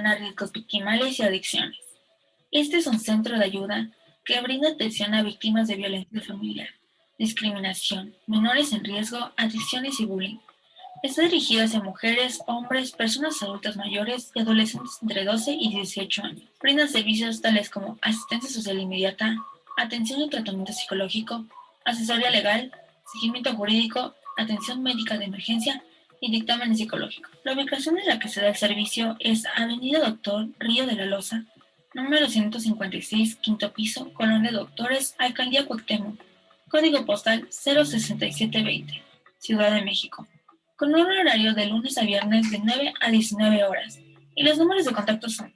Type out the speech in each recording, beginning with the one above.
atención a riesgos victimales y adicciones. Este es un centro de ayuda que brinda atención a víctimas de violencia familiar, discriminación, menores en riesgo, adicciones y bullying. Está dirigido hacia mujeres, hombres, personas adultas mayores y adolescentes entre 12 y 18 años. Brinda servicios tales como asistencia social inmediata, atención y tratamiento psicológico, asesoría legal, seguimiento jurídico, atención médica de emergencia y dictamen psicológico. La ubicación en la que se da el servicio es Avenida Doctor Río de la Loza, número 156, quinto piso, Colonia Doctores, Alcaldía Cuauhtémoc, código postal 06720, Ciudad de México, con un horario de lunes a viernes de 9 a 19 horas. Y los números de contacto son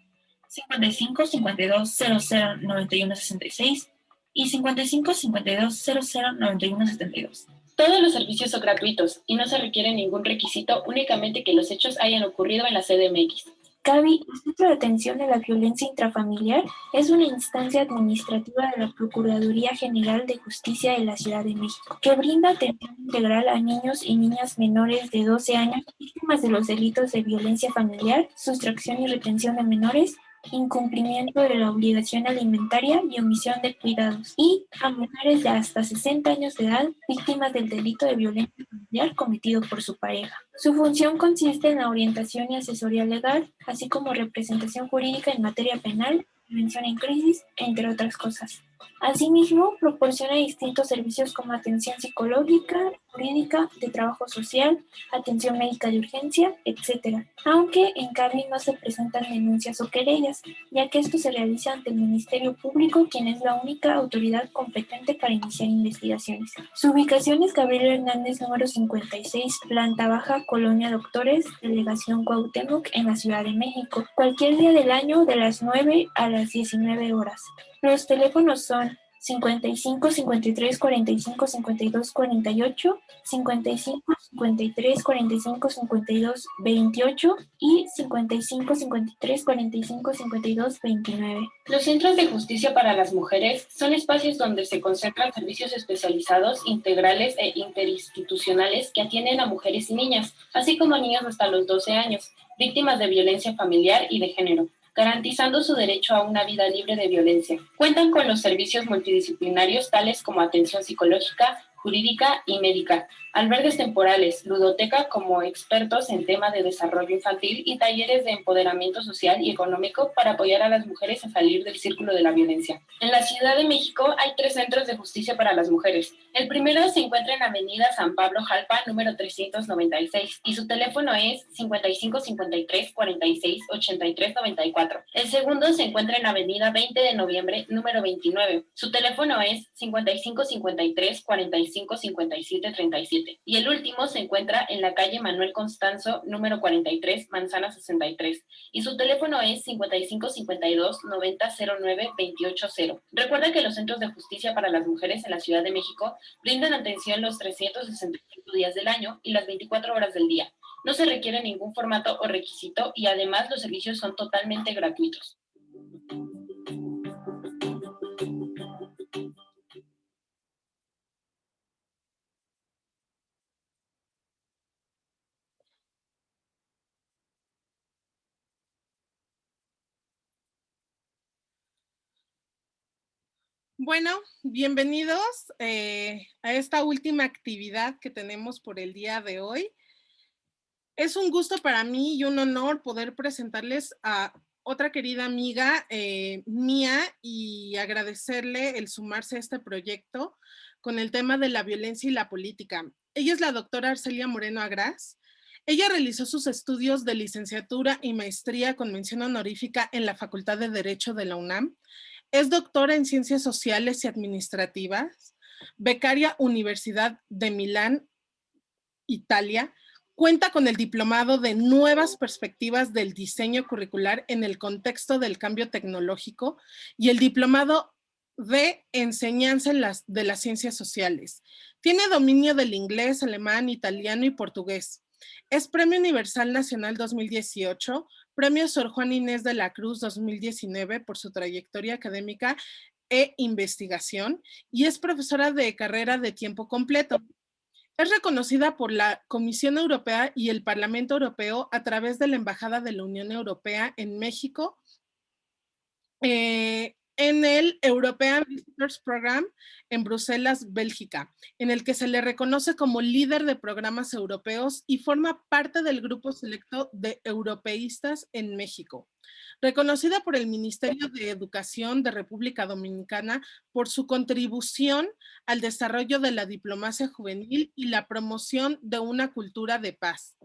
55 52 00 91 66 y 55 52 00 91 72. Todos los servicios son gratuitos y no se requiere ningún requisito, únicamente que los hechos hayan ocurrido en la CDMX. CAVI, el Centro de Atención a la Violencia Intrafamiliar, es una instancia administrativa de la Procuraduría General de Justicia de la Ciudad de México, que brinda atención integral a niños y niñas menores de 12 años víctimas de los delitos de violencia familiar, sustracción y retención de menores, incumplimiento de la obligación alimentaria y omisión de cuidados, y a mujeres de hasta 60 años de edad víctimas del delito de violencia familiar cometido por su pareja. Su función consiste en la orientación y asesoría legal, así como representación jurídica en materia penal, prevención en crisis, entre otras cosas. Asimismo, proporciona distintos servicios como atención psicológica, jurídica, de trabajo social, atención médica de urgencia, etc. Aunque en CAVI no se presentan denuncias o querellas, ya que esto se realiza ante el Ministerio Público, quien es la única autoridad competente para iniciar investigaciones. Su ubicación es Gabriel Hernández, número 56, planta baja, Colonia Doctores, Delegación Cuauhtémoc, en la Ciudad de México, cualquier día del año de las 9 a las 19 horas. Los teléfonos son 55 53 45 52 48, 55 53 45 52 28 y 55 53 45 52 29. Los centros de justicia para las mujeres son espacios donde se concentran servicios especializados, integrales e interinstitucionales que atienden a mujeres y niñas, así como a niños hasta los 12 años, víctimas de violencia familiar y de género, garantizando su derecho a una vida libre de violencia. Cuentan con los servicios multidisciplinarios tales como atención psicológica, jurídica y médica, albergues temporales, ludoteca como expertos en tema de desarrollo infantil y talleres de empoderamiento social y económico para apoyar a las mujeres a salir del círculo de la violencia. En la Ciudad de México hay 3 centros de justicia para las mujeres. El primero se encuentra en Avenida San Pablo Jalpa, número 396, y su teléfono es 55 53 46 83 94. El segundo se encuentra en Avenida 20 de Noviembre, número 29. Su teléfono es 55 53 45 57 37. Y el último se encuentra en la calle Manuel Constanzo, número 43, Manzana 63. Y su teléfono es 55 52 90 09 28 0. Recuerda que los centros de justicia para las mujeres en la Ciudad de México brindan atención los 365 días del año y las 24 horas del día. No se requiere ningún formato o requisito y además los servicios son totalmente gratuitos. Bueno, bienvenidos a esta última actividad que tenemos por el día de hoy. Es un gusto para mí y un honor poder presentarles a otra querida amiga mía y agradecerle el sumarse a este proyecto con el tema de la violencia y la política. Ella es la doctora Arcelia Moreno Agraz. Ella realizó sus estudios de licenciatura y maestría con mención honorífica en la Facultad de Derecho de la UNAM. Es doctora en Ciencias Sociales y Administrativas, becaria Universidad de Milán, Italia. Cuenta con el diplomado de Nuevas Perspectivas del Diseño Curricular en el contexto del cambio tecnológico y el diplomado de Enseñanza de las Ciencias Sociales. Tiene dominio del inglés, alemán, italiano y portugués. Es Premio Universal Nacional 2018, Premio Sor Juana Inés de la Cruz 2019 por su trayectoria académica e investigación y es profesora de carrera de tiempo completo. Es reconocida por la Comisión Europea y el Parlamento Europeo a través de la Embajada de la Unión Europea en México, en el European Visitors Program en Bruselas, Bélgica, en el que se le reconoce como líder de programas europeos y forma parte del grupo selecto de europeístas en México. Reconocida por el Ministerio de Educación de República Dominicana por su contribución al desarrollo de la diplomacia juvenil y la promoción de una cultura de paz,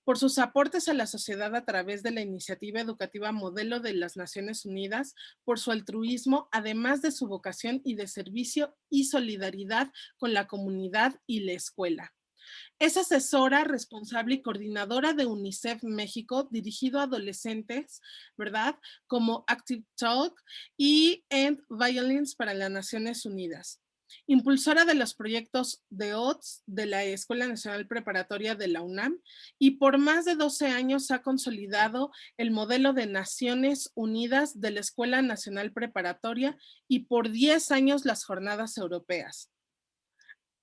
por sus aportes a la sociedad a través de la iniciativa educativa Modelo de las Naciones Unidas, por su altruismo, además de su vocación y de servicio y solidaridad con la comunidad y la escuela. Es asesora, responsable y coordinadora de UNICEF México, dirigido a adolescentes, ¿verdad? Como Active Talk y End Violence para las Naciones Unidas. Impulsora de los proyectos de OTS de la Escuela Nacional Preparatoria de la UNAM, y por más de 12 años ha consolidado el modelo de Naciones Unidas de la Escuela Nacional Preparatoria y por 10 años las jornadas europeas.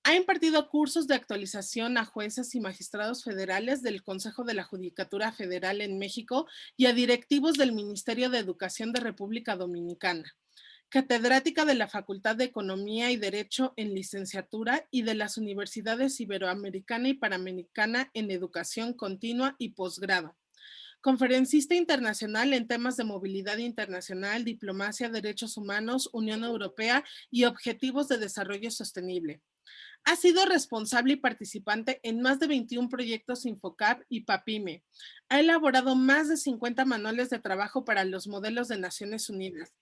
Ha impartido cursos de actualización a jueces y magistrados federales del Consejo de la Judicatura Federal en México y a directivos del Ministerio de Educación de República Dominicana. Catedrática de la Facultad de Economía y Derecho en licenciatura y de las Universidades Iberoamericana y Panamericana en Educación Continua y Posgrado. Conferencista internacional en temas de movilidad internacional, diplomacia, derechos humanos, Unión Europea y objetivos de desarrollo sostenible. Ha sido responsable y participante en más de 21 proyectos Infocap y PAPIME. Ha elaborado más de 50 manuales de trabajo para los modelos de Naciones Unidas.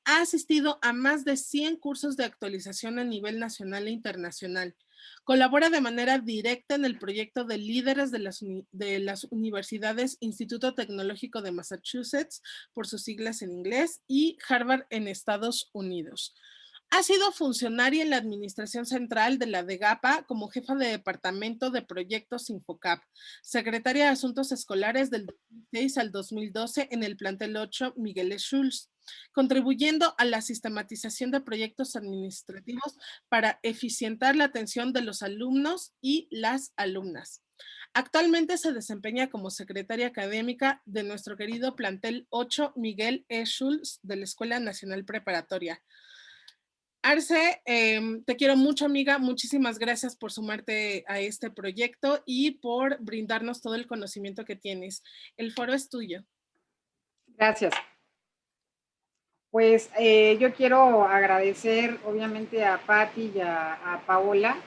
Ha asistido a más de 100 cursos de actualización a nivel nacional e internacional. Colabora de manera directa en el proyecto de líderes de las universidades Instituto Tecnológico de Massachusetts, por sus siglas en inglés, y Harvard en Estados Unidos. Ha sido funcionaria en la Administración Central de la DEGAPA como jefa de Departamento de Proyectos Infocap, secretaria de Asuntos Escolares del 2006 al 2012 en el plantel 8 Miguel Schulz, contribuyendo a la sistematización de proyectos administrativos para eficientar la atención de los alumnos y las alumnas. Actualmente se desempeña como secretaria académica de nuestro querido plantel 8 Miguel E. Schulz de la Escuela Nacional Preparatoria. Arce, te quiero mucho, amiga. Muchísimas gracias por sumarte a este proyecto y por brindarnos todo el conocimiento que tienes. El foro es tuyo. Gracias. Pues yo quiero agradecer obviamente a Patti y a Paola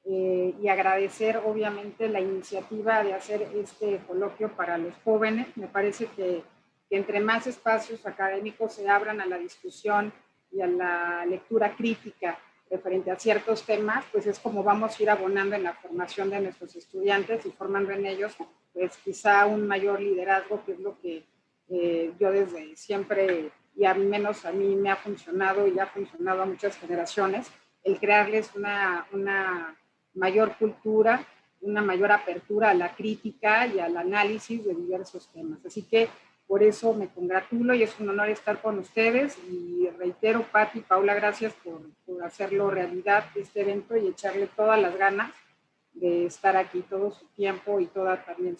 y agradecer obviamente la iniciativa de hacer este coloquio para los jóvenes. Me parece que entre más espacios académicos se abran a la discusión y a la lectura crítica referente a ciertos temas, pues es como vamos a ir abonando en la formación de nuestros estudiantes y formando en ellos pues quizá un mayor liderazgo, que es lo que yo desde siempre, y al menos a mí me ha funcionado y ha funcionado a muchas generaciones, el crearles una mayor cultura, una mayor apertura a la crítica y al análisis de diversos temas. Así que por eso me congratulo y es un honor estar con ustedes y reitero, Patti y Paula, gracias por hacerlo realidad este evento y echarle todas las ganas de estar aquí, todo su tiempo y toda también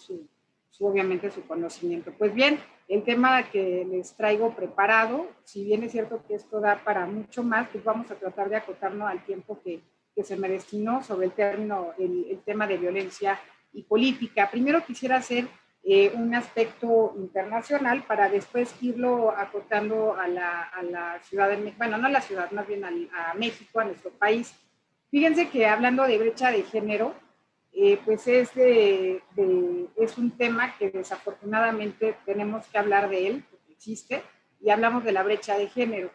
obviamente su conocimiento. Pues bien, el tema que les traigo preparado, si bien es cierto que esto da para mucho más, pues vamos a tratar de acotarnos al tiempo que se me destinó sobre el tema de violencia y política. Primero quisiera hacer un aspecto internacional para después irlo acotando a la ciudad de México, bueno, no a la ciudad, más bien a México, a nuestro país. Fíjense que hablando de brecha de género, pues es un tema que desafortunadamente tenemos que hablar de él, porque existe, y hablamos de la brecha de género.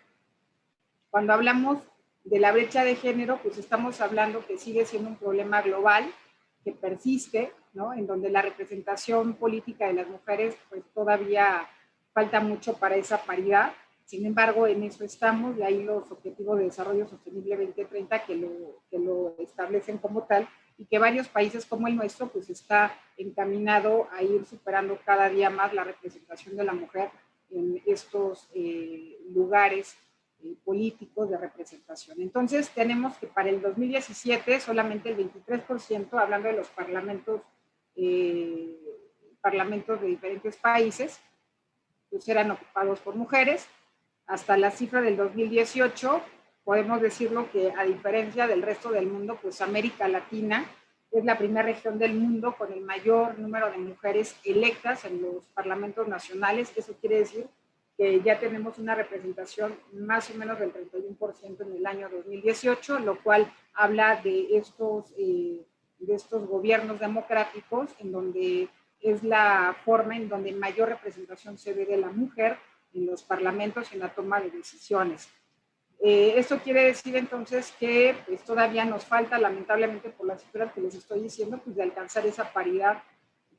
Cuando hablamos de la brecha de género, pues estamos hablando que sigue siendo un problema global, que persiste, ¿no? En donde la representación política de las mujeres, pues todavía falta mucho para esa paridad. Sin embargo, en eso estamos, y ahí los Objetivos de Desarrollo Sostenible 2030 que lo establecen como tal, y que varios países como el nuestro pues está encaminado a ir superando cada día más la representación de la mujer en estos lugares políticos de representación. Entonces tenemos que para el 2017 solamente el 23%, hablando de los parlamentos de diferentes países, pues eran ocupados por mujeres. Hasta la cifra del 2018, podemos decirlo que a diferencia del resto del mundo, pues América Latina es la primera región del mundo con el mayor número de mujeres electas en los parlamentos nacionales. Eso quiere decir que ya tenemos una representación más o menos del 31% en el año 2018, lo cual habla de estos gobiernos democráticos en donde es la forma en donde mayor representación se ve de la mujer en los parlamentos y en la toma de decisiones. Esto quiere decir entonces que pues, todavía nos falta, lamentablemente por las cifras que les estoy diciendo, pues de alcanzar esa paridad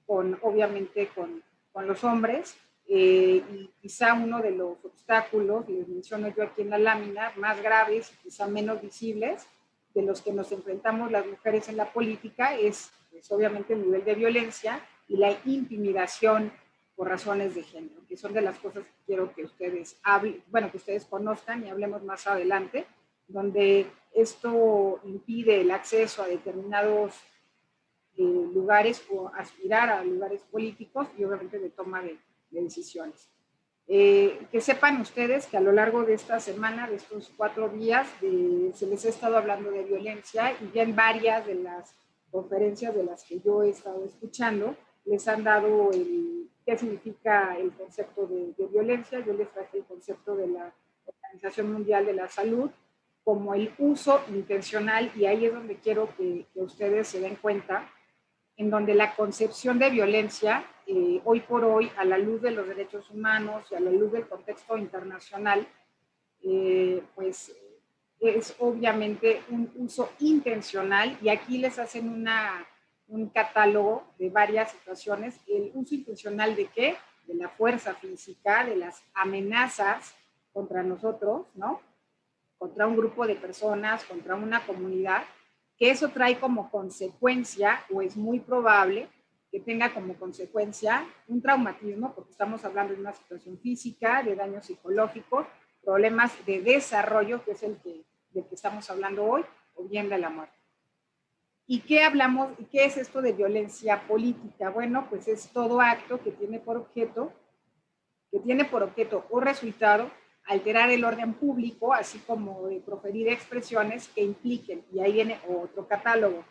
obviamente con los hombres. Y quizá uno de los obstáculos, les menciono yo aquí en la lámina, más graves y quizá menos visibles de los que nos enfrentamos las mujeres en la política es pues, obviamente el nivel de violencia y la intimidación por razones de género, que son de las cosas que quiero que ustedes hablen, bueno, que ustedes conozcan y hablemos más adelante, donde esto impide el acceso a determinados lugares o aspirar a lugares políticos y obviamente de toma de decisiones. Que sepan ustedes que a lo largo de esta semana, de estos 4 días, se les ha estado hablando de violencia y ya en varias de las conferencias de las que yo he estado escuchando, les han dado qué significa el concepto de violencia. Yo les traje el concepto de la Organización Mundial de la Salud como el uso intencional, y ahí es donde quiero que ustedes se den cuenta, en donde la concepción de violencia, hoy por hoy, a la luz de los derechos humanos y a la luz del contexto internacional, pues es obviamente un uso intencional, y aquí les hacen un catálogo de varias situaciones. El uso intencional ¿de qué? De la fuerza física, de las amenazas contra nosotros, ¿no? Contra un grupo de personas, contra una comunidad, que eso trae como consecuencia, o es muy probable que tenga como consecuencia un traumatismo, porque estamos hablando de una situación física, de daños psicológicos, problemas de desarrollo, que es del que estamos hablando hoy, o bien de la muerte. ¿Y qué hablamos? ¿Y qué es esto de violencia política? Bueno, pues es todo acto que tiene por objeto o resultado alterar el orden público, así como de proferir expresiones que impliquen, y ahí viene otro catálogo,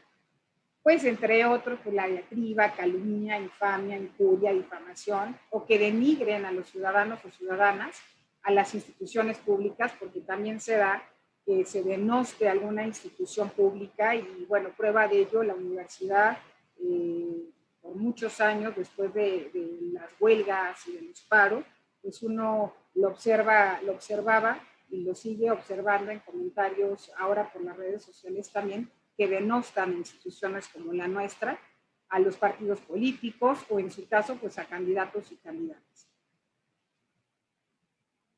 pues entre otros, pues la diatriba, calumnia, infamia, injuria, difamación, o que denigren a los ciudadanos o ciudadanas, a las instituciones públicas, porque también se da que se denoste alguna institución pública, y bueno, prueba de ello la universidad, por muchos años después de las huelgas y de los paros, pues uno lo observaba y lo sigue observando en comentarios ahora por las redes sociales también, que denostan instituciones como la nuestra, a los partidos políticos o en su caso pues a candidatos y candidatas.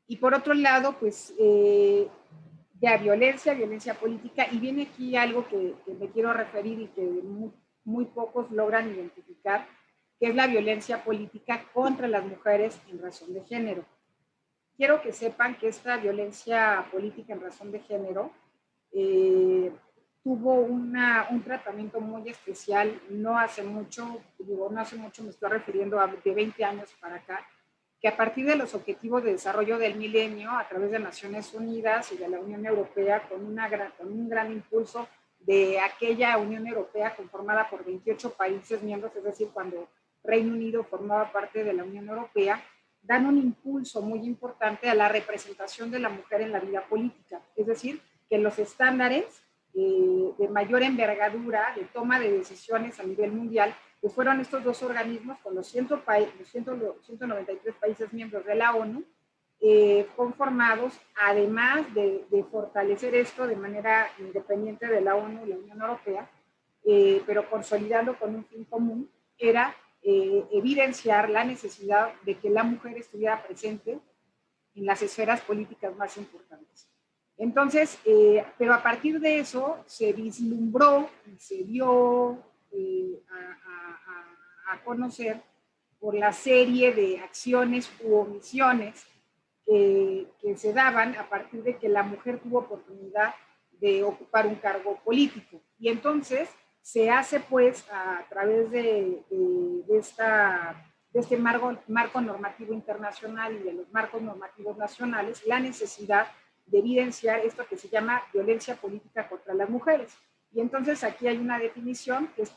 Y por otro lado pues ya violencia política, y viene aquí algo que me quiero referir y que muy pocos logran identificar, que es la violencia política contra las mujeres en razón de género. Quiero que sepan que esta violencia política en razón de género tuvo un tratamiento muy especial no hace mucho, me estoy refiriendo a de 20 años para acá, que a partir de los Objetivos de Desarrollo del Milenio, a través de Naciones Unidas y de la Unión Europea, con un gran impulso de aquella Unión Europea conformada por 28 países miembros, es decir, cuando Reino Unido formaba parte de la Unión Europea, dan un impulso muy importante a la representación de la mujer en la vida política, es decir, que los estándares de mayor envergadura de toma de decisiones a nivel mundial, pues fueron estos dos organismos con los 193 países miembros de la ONU, conformados, además de fortalecer esto de manera independiente de la ONU y la Unión Europea, pero consolidando con un fin común, era evidenciar la necesidad de que la mujer estuviera presente en las esferas políticas más importantes. Entonces, pero a partir de eso se vislumbró y se dio a conocer por la serie de acciones u omisiones que se daban a partir de que la mujer tuvo oportunidad de ocupar un cargo político. Y entonces se hace pues a través de este marco normativo internacional y de los marcos normativos nacionales la necesidad de evidenciar esto que se llama violencia política contra las mujeres. Y entonces aquí hay una definición que es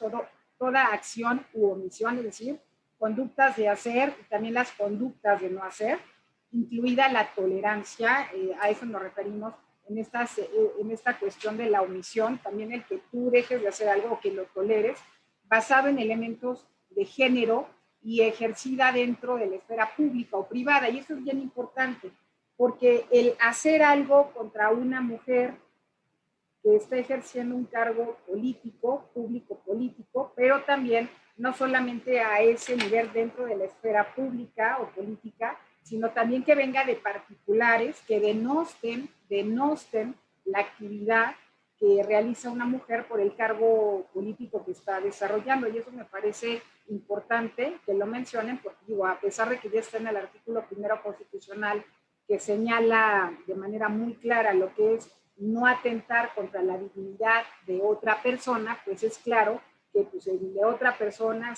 toda acción u omisión, es decir, conductas de hacer y también las conductas de no hacer, incluida la tolerancia, a eso nos referimos en esta cuestión de la omisión, también el que tú dejes de hacer algo o que lo toleres, basado en elementos de género y ejercida dentro de la esfera pública o privada. Y eso es bien importante, porque el hacer algo contra una mujer que está ejerciendo un cargo político, público político, pero también no solamente a ese nivel dentro de la esfera pública o política, sino también que venga de particulares que denosten la actividad que realiza una mujer por el cargo político que está desarrollando. Y eso me parece importante que lo mencionen, porque digo, a pesar de que ya está en el artículo primero constitucional que señala de manera muy clara lo que es no atentar contra la dignidad de otra persona, pues es claro que pues, de otra persona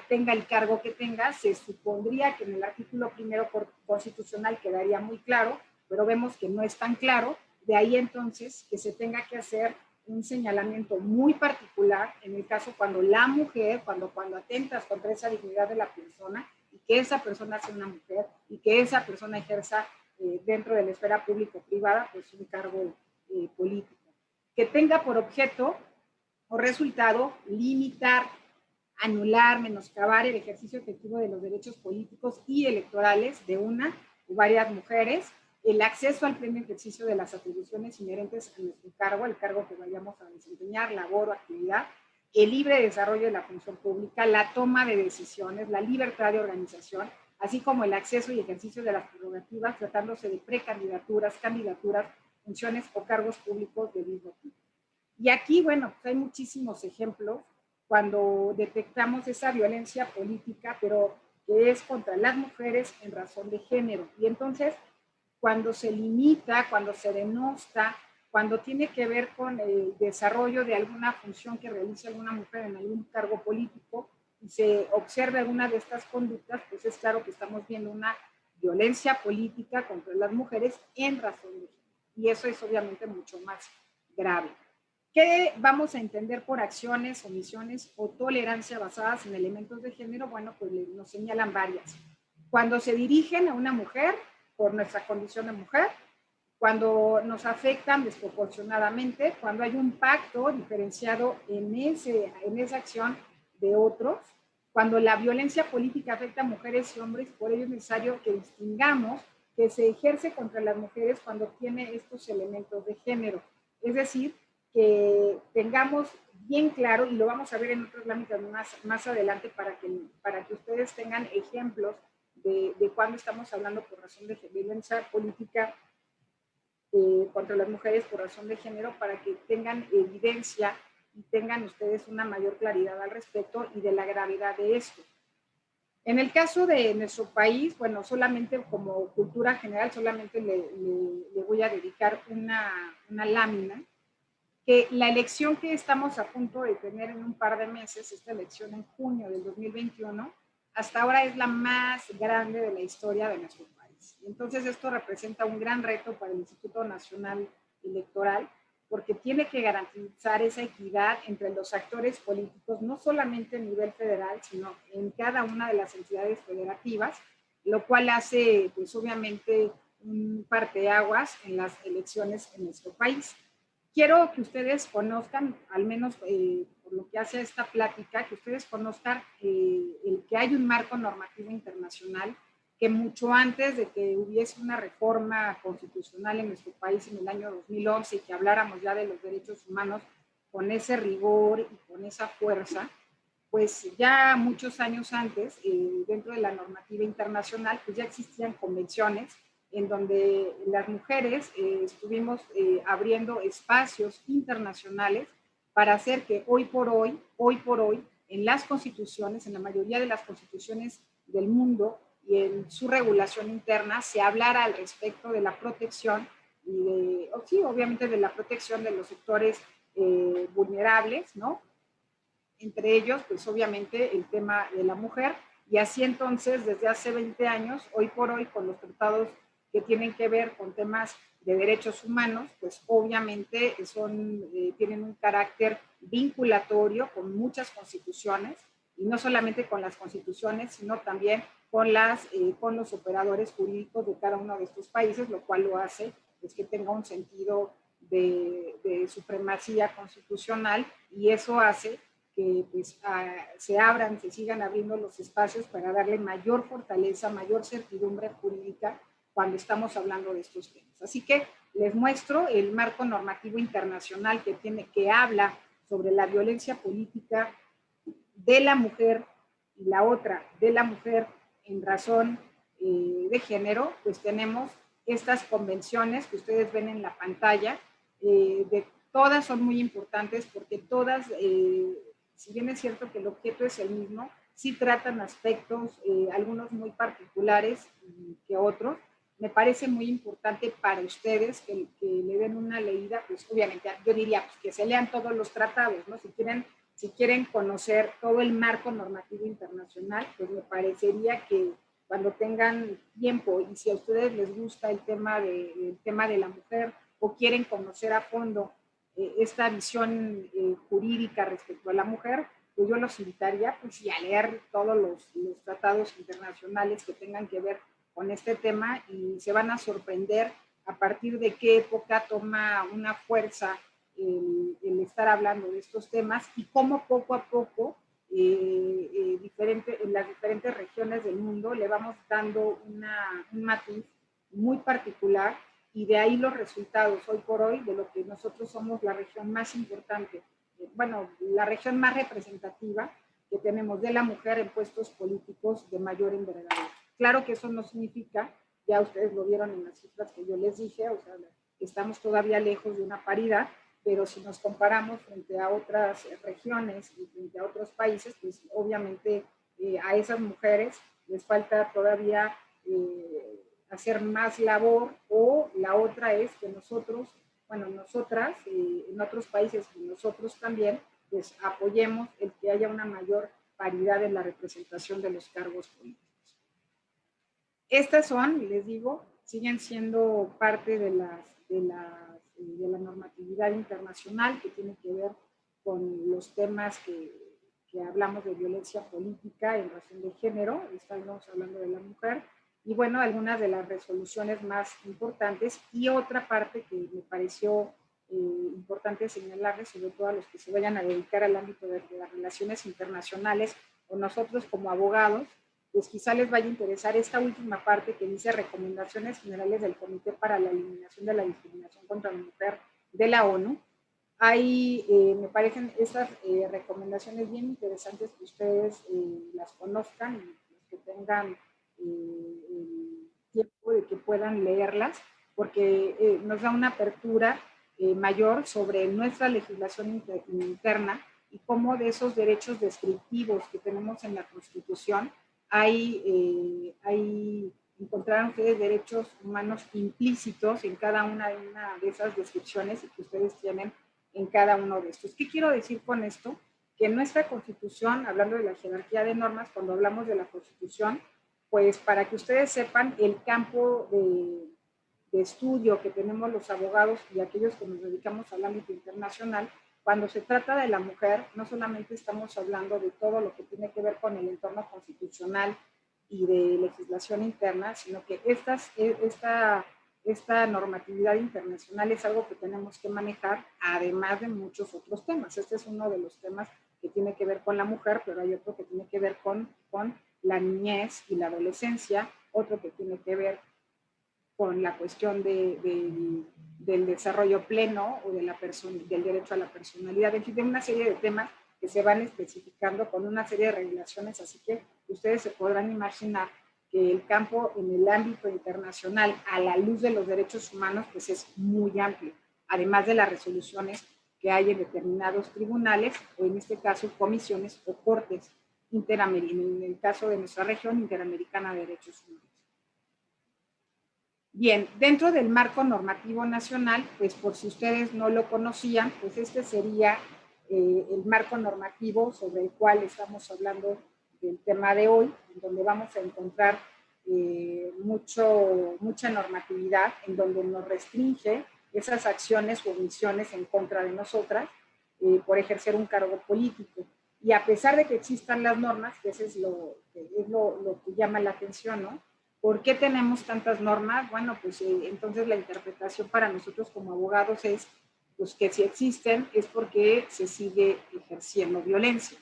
tenga el cargo que tenga, se supondría que en el artículo primero constitucional quedaría muy claro, pero vemos que no es tan claro, de ahí entonces que se tenga que hacer un señalamiento muy particular en el caso cuando la mujer, cuando atentas contra esa dignidad de la persona y que esa persona sea una mujer y que esa persona ejerza dentro de la esfera público-privada, pues un cargo político. Que tenga por objeto o resultado limitar, anular, menoscabar el ejercicio efectivo de los derechos políticos y electorales de una o varias mujeres, el acceso al pleno ejercicio de las atribuciones inherentes a nuestro cargo, el cargo que vayamos a desempeñar, labor o actividad, el libre desarrollo de la función pública, la toma de decisiones, la libertad de organización, así como el acceso y ejercicio de las prerrogativas tratándose de precandidaturas, candidaturas, funciones o cargos públicos de mismo tipo. Y aquí, bueno, pues hay muchísimos ejemplos cuando detectamos esa violencia política, pero que es contra las mujeres en razón de género. Y entonces, cuando se limita, cuando se denosta, cuando tiene que ver con el desarrollo de alguna función que realice alguna mujer en algún cargo político y se observa alguna de estas conductas, pues es claro que estamos viendo una violencia política contra las mujeres en razón de género. Y eso es obviamente mucho más grave. ¿Qué vamos a entender por acciones, omisiones o tolerancia basadas en elementos de género? Bueno, pues nos señalan varias. Cuando se dirigen a una mujer por nuestra condición de mujer, cuando nos afectan desproporcionadamente, cuando hay un pacto diferenciado en esa acción de otros, cuando la violencia política afecta a mujeres y hombres, por ello es necesario que distingamos que se ejerce contra las mujeres cuando tiene estos elementos de género. Es decir, que tengamos bien claro, y lo vamos a ver en otros ámbitos más adelante para que ustedes tengan ejemplos de cuando estamos hablando por razón de violencia política contra las mujeres por razón de género, para que tengan evidencia y tengan ustedes una mayor claridad al respecto y de la gravedad de esto. En el caso de nuestro país, bueno, solamente como cultura general, solamente le voy a dedicar una lámina, que la elección que estamos a punto de tener en un par de meses, esta elección en junio del 2021, hasta ahora es la más grande de la historia de nuestro país. Entonces esto representa un gran reto para el Instituto Nacional Electoral, porque tiene que garantizar esa equidad entre los actores políticos, no solamente a nivel federal, sino en cada una de las entidades federativas, lo cual hace, pues obviamente, un parteaguas en las elecciones en nuestro país. Quiero que ustedes conozcan, al menos por lo que hace a esta plática, que ustedes conozcan el que hay un marco normativo internacional que mucho antes de que hubiese una reforma constitucional en nuestro país en el año 2011 y que habláramos ya de los derechos humanos con ese rigor y con esa fuerza, pues ya muchos años antes, dentro de la normativa internacional, pues ya existían convenciones en donde las mujeres estuvimos abriendo espacios internacionales para hacer que hoy por hoy, en las constituciones, en la mayoría de las constituciones del mundo y en su regulación interna se hablara al respecto de la protección y de, sí, obviamente de la protección de los sectores vulnerables, ¿no? Entre ellos, pues obviamente el tema de la mujer, y así entonces desde hace 20 años, hoy por hoy, con los tratados que tienen que ver con temas de derechos humanos, pues obviamente tienen un carácter vinculatorio con muchas constituciones, y no solamente con las constituciones, sino también con los operadores jurídicos de cada uno de estos países, lo cual lo hace pues, que tenga un sentido de supremacía constitucional, y eso hace que pues, se sigan abriendo los espacios para darle mayor fortaleza, mayor certidumbre jurídica cuando estamos hablando de estos temas. Así que les muestro el marco normativo internacional que habla sobre la violencia política de la mujer y la otra de la mujer en razón de género. Pues tenemos estas convenciones que ustedes ven en la pantalla, todas son muy importantes porque todas, si bien es cierto que el objeto es el mismo, sí tratan aspectos, algunos muy particulares que otros. Me parece muy importante para ustedes que le den una leída, pues obviamente yo diría pues, que se lean todos los tratados, ¿no? Si quieren conocer todo el marco normativo internacional, pues me parecería que cuando tengan tiempo y si a ustedes les gusta el tema de la mujer o quieren conocer a fondo esta visión jurídica respecto a la mujer, pues yo los invitaría pues, a leer todos los tratados internacionales que tengan que ver con este tema, y se van a sorprender a partir de qué época toma una fuerza el estar hablando de estos temas y cómo poco a poco en las diferentes regiones del mundo le vamos dando un matiz muy particular, y de ahí los resultados hoy por hoy de lo que nosotros somos la región más importante, bueno, la región más representativa que tenemos de la mujer en puestos políticos de mayor envergadura. Claro que eso no significa, ya ustedes lo vieron en las cifras que yo les dije, o sea, estamos todavía lejos de una paridad, pero si nos comparamos frente a otras regiones y frente a otros países, pues obviamente a esas mujeres les falta todavía hacer más labor, o la otra es que nosotros, bueno, nosotras, en otros países y nosotros también, pues apoyemos el que haya una mayor paridad en la representación de los cargos políticos. Estas son, les digo, siguen siendo parte de la normatividad internacional que tiene que ver con los temas que hablamos de violencia política en razón de género, estamos hablando de la mujer, y bueno, algunas de las resoluciones más importantes, y otra parte que me pareció importante señalarles, sobre todo a los que se vayan a dedicar al ámbito de las relaciones internacionales, o nosotros como abogados, pues quizá les vaya a interesar esta última parte que dice recomendaciones generales del Comité para la Eliminación de la Discriminación contra la Mujer de la ONU. Hay, me parecen estas recomendaciones bien interesantes que ustedes las conozcan y los que tengan tiempo de que puedan leerlas, porque nos da una apertura mayor sobre nuestra legislación interna y cómo de esos derechos descriptivos que tenemos en la Constitución encontraron ustedes derechos humanos implícitos en cada una de esas descripciones y que ustedes tienen en cada uno de estos. ¿Qué quiero decir con esto? Que en nuestra Constitución, hablando de la jerarquía de normas, cuando hablamos de la Constitución, pues para que ustedes sepan el campo de estudio que tenemos los abogados y aquellos que nos dedicamos al ámbito internacional, cuando se trata de la mujer, no solamente estamos hablando de todo lo que tiene que ver con el entorno constitucional y de legislación interna, sino que esta normatividad internacional es algo que tenemos que manejar, además de muchos otros temas. Este es uno de los temas que tiene que ver con la mujer, pero hay otro que tiene que ver con la niñez y la adolescencia, otro que tiene que ver con la cuestión del desarrollo pleno o del derecho a la personalidad, en fin, de una serie de temas que se van especificando con una serie de regulaciones, así que ustedes se podrán imaginar que el campo en el ámbito internacional a la luz de los derechos humanos pues es muy amplio, además de las resoluciones que hay en determinados tribunales o en este caso comisiones o cortes en el caso de nuestra región, Interamericana de Derechos Humanos. Bien, dentro del marco normativo nacional, pues por si ustedes no lo conocían, pues este sería el marco normativo sobre el cual estamos hablando del tema de hoy, en donde vamos a encontrar mucha normatividad, en donde nos restringe esas acciones o omisiones en contra de nosotras por ejercer un cargo político. Y a pesar de que existan las normas, que eso es lo que llama la atención, ¿no? ¿Por qué tenemos tantas normas? Bueno, pues entonces la interpretación para nosotros como abogados es pues, que si existen es porque se sigue ejerciendo violencia.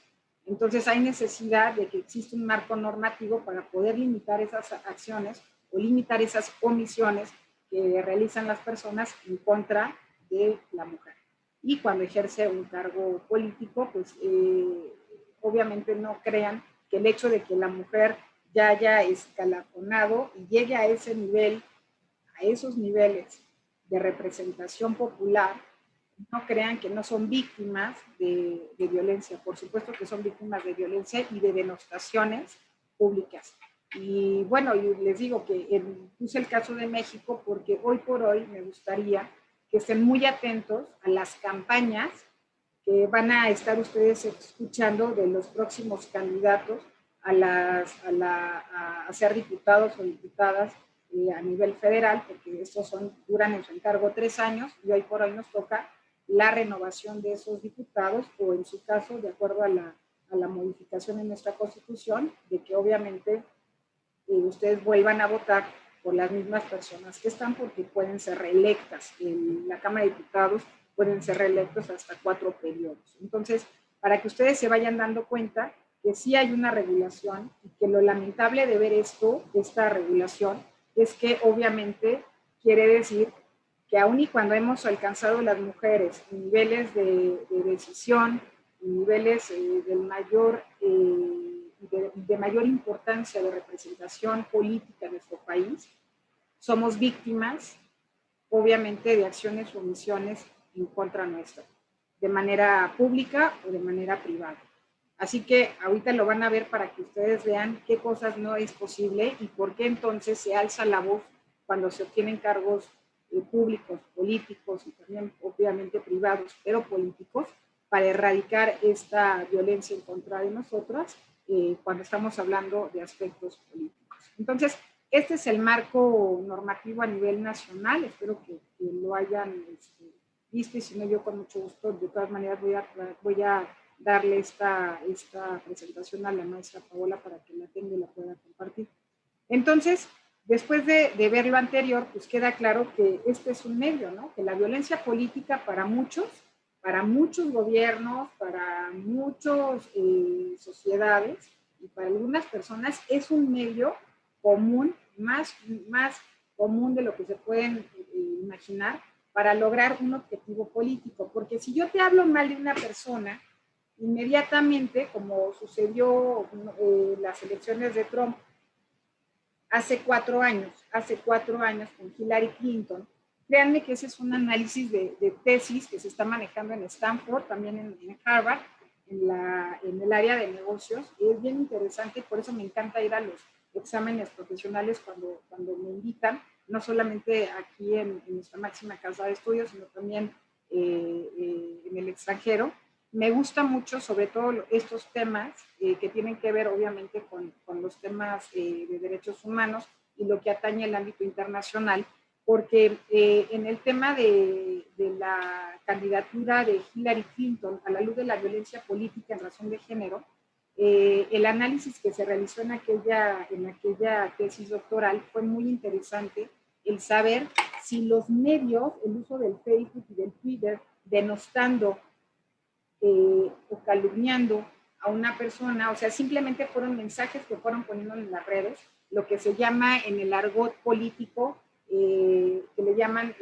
Entonces hay necesidad de que exista un marco normativo para poder limitar esas acciones o limitar esas omisiones que realizan las personas en contra de la mujer. Y cuando ejerce un cargo político, pues obviamente no crean que el hecho de que la mujer ya haya escalafonado y llegue a ese nivel, a esos niveles de representación popular, no crean que no son víctimas de violencia. Por supuesto que son víctimas de violencia y de denostaciones públicas. Y bueno, y les digo que puse el caso de México porque hoy por hoy me gustaría que estén muy atentos a las campañas que van a estar ustedes escuchando de los próximos candidatos a ser diputados o diputadas a nivel federal, porque estos duran en su encargo 3 años y hoy por hoy nos toca la renovación de esos diputados o en su caso, de acuerdo a la modificación en nuestra Constitución, de que obviamente ustedes vuelvan a votar por las mismas personas que están porque pueden ser reelectas. En la Cámara de Diputados pueden ser reelectos hasta 4 periodos. Entonces, para que ustedes se vayan dando cuenta que sí hay una regulación y que lo lamentable de ver esta regulación, es que obviamente quiere decir que aun y cuando hemos alcanzado las mujeres niveles de decisión, niveles de mayor importancia de representación política en nuestro país, somos víctimas, obviamente, de acciones o omisiones en contra nuestra, de manera pública o de manera privada. Así que ahorita lo van a ver para que ustedes vean qué cosas no es posible y por qué entonces se alza la voz cuando se obtienen cargos públicos, políticos y también obviamente privados, pero políticos, para erradicar esta violencia en contra de nosotras cuando estamos hablando de aspectos políticos. Entonces, este es el marco normativo a nivel nacional, espero que lo hayan visto y si no yo con mucho gusto, de todas maneras voy a darle esta presentación a la maestra Paola para que la tenga y la pueda compartir. Entonces, después de ver lo anterior, pues queda claro que este es un medio, ¿no? Que la violencia política para muchos gobiernos, para muchas sociedades y para algunas personas es un medio común, más común de lo que se pueden imaginar para lograr un objetivo político. Porque si yo te hablo mal de una persona, inmediatamente, como sucedió en las elecciones de Trump hace 4 años con Hillary Clinton, créanme que ese es un análisis de tesis que se está manejando en Stanford, también en Harvard, en el área de negocios, y es bien interesante y por eso me encanta ir a los exámenes profesionales cuando me invitan, no solamente aquí en nuestra máxima casa de estudios, sino también en el extranjero. Me gusta mucho, sobre todo estos temas que tienen que ver obviamente con los temas de derechos humanos y lo que atañe el ámbito internacional, porque en el tema de la candidatura de Hillary Clinton a la luz de la violencia política en razón de género, el análisis que se realizó en aquella tesis doctoral fue muy interesante, el saber si los medios, el uso del Facebook y del Twitter, denostando o calumniando a una persona, o sea, simplemente fueron mensajes que fueron poniendo en las redes, lo que se llama en el argot político, que le llaman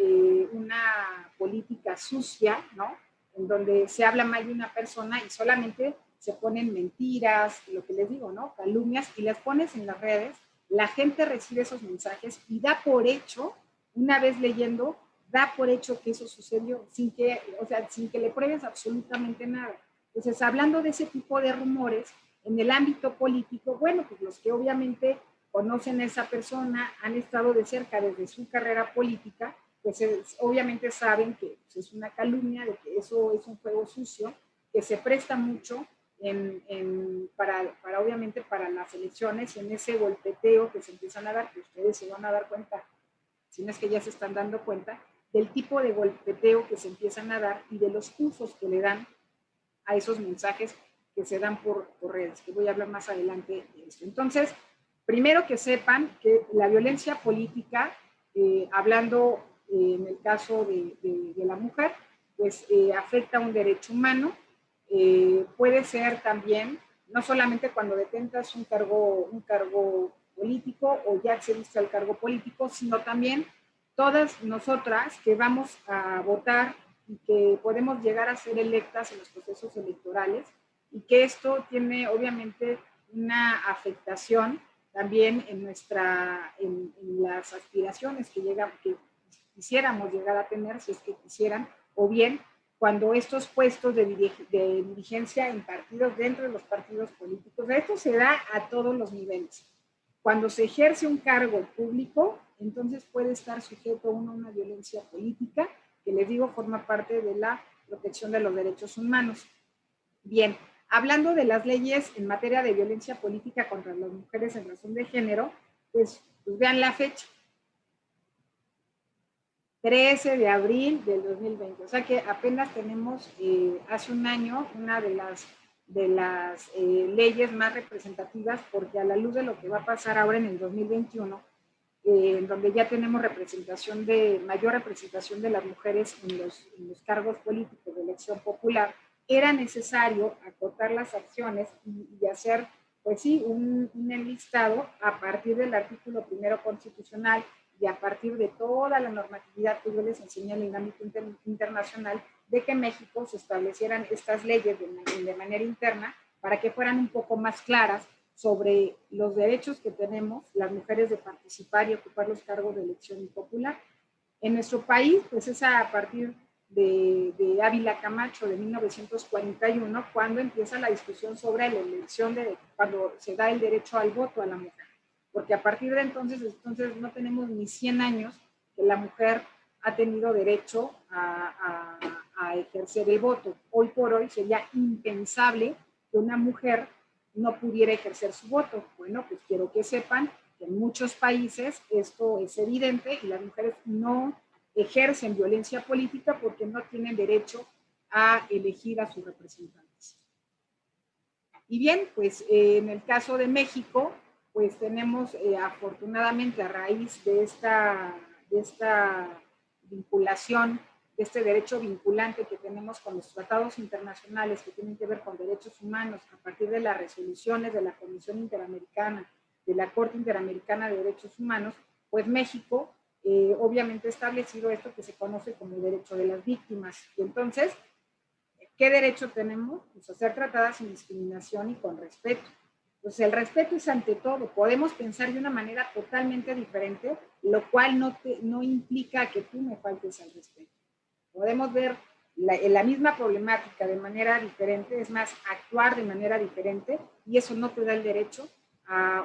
una política sucia, ¿no? En donde se habla mal de una persona y solamente se ponen mentiras, lo que les digo, ¿no? Calumnias, y las pones en las redes, la gente recibe esos mensajes y da por hecho, una vez leyendo, da por hecho que eso sucedió sin que le pruebes absolutamente nada. Entonces, hablando de ese tipo de rumores, En el ámbito político, bueno, pues los que obviamente conocen a esa persona, han estado de cerca desde su carrera política, pues obviamente saben que pues, es una calumnia, de que eso es un juego sucio, que se presta mucho para obviamente para las elecciones y en ese golpeteo que se empiezan a dar, que ustedes se van a dar cuenta, si no es que ya se están dando cuenta, del tipo de golpeteo que se empiezan a dar y de los usos que le dan a esos mensajes que se dan por redes, que voy a hablar más adelante de esto. Entonces, primero que sepan que la violencia política, hablando en el caso de la mujer, pues afecta a un derecho humano, puede ser también, no solamente cuando detentas un cargo político o ya accediste al cargo político, sino también todas nosotras que vamos a votar y que podemos llegar a ser electas en los procesos electorales y que esto tiene obviamente una afectación también en las aspiraciones que quisiéramos llegar a tener, si es que quisieran, o bien cuando estos puestos de dirigencia en partidos, dentro de los partidos políticos, esto se da a todos los niveles. Cuando se ejerce un cargo público, entonces puede estar sujeto uno a una violencia política, que les digo forma parte de la protección de los derechos humanos. Bien, hablando de las leyes en materia de violencia política contra las mujeres en razón de género, pues vean la fecha. 13 de abril del 2020, o sea que apenas tenemos hace un año una de las leyes más representativas, porque a la luz de lo que va a pasar ahora en el 2021, en donde ya tenemos mayor representación de las mujeres en los cargos políticos de elección popular, era necesario acotar las acciones y hacer, pues sí, un enlistado a partir del artículo 1 constitucional y a partir de toda la normatividad que yo les enseñé en el ámbito internacional, de que en México se establecieran estas leyes de manera interna para que fueran un poco más claras sobre los derechos que tenemos las mujeres de participar y ocupar los cargos de elección popular. En nuestro país, pues es a partir de Ávila Camacho de 1941, cuando empieza la discusión sobre la elección, cuando se da el derecho al voto a la mujer. Porque a partir de entonces no tenemos ni 100 años que la mujer ha tenido derecho a ejercer el voto. Hoy por hoy sería impensable que una mujer no pudiera ejercer su voto. Bueno, pues quiero que sepan que en muchos países esto es evidente y las mujeres no ejercen violencia política porque no tienen derecho a elegir a sus representantes. Y bien, pues en el caso de México, pues tenemos afortunadamente a raíz de esta vinculación, de este derecho vinculante que tenemos con los tratados internacionales que tienen que ver con derechos humanos, a partir de las resoluciones de la Comisión Interamericana, de la Corte Interamericana de Derechos Humanos, pues México obviamente ha establecido esto que se conoce como el derecho de las víctimas. Y entonces, ¿qué derecho tenemos? Pues a ser tratadas sin discriminación y con respeto. Pues el respeto es ante todo. Podemos pensar de una manera totalmente diferente, lo cual no implica que tú me faltes al respeto. Podemos ver la misma problemática de manera diferente, es más, actuar de manera diferente, y eso no te da el derecho,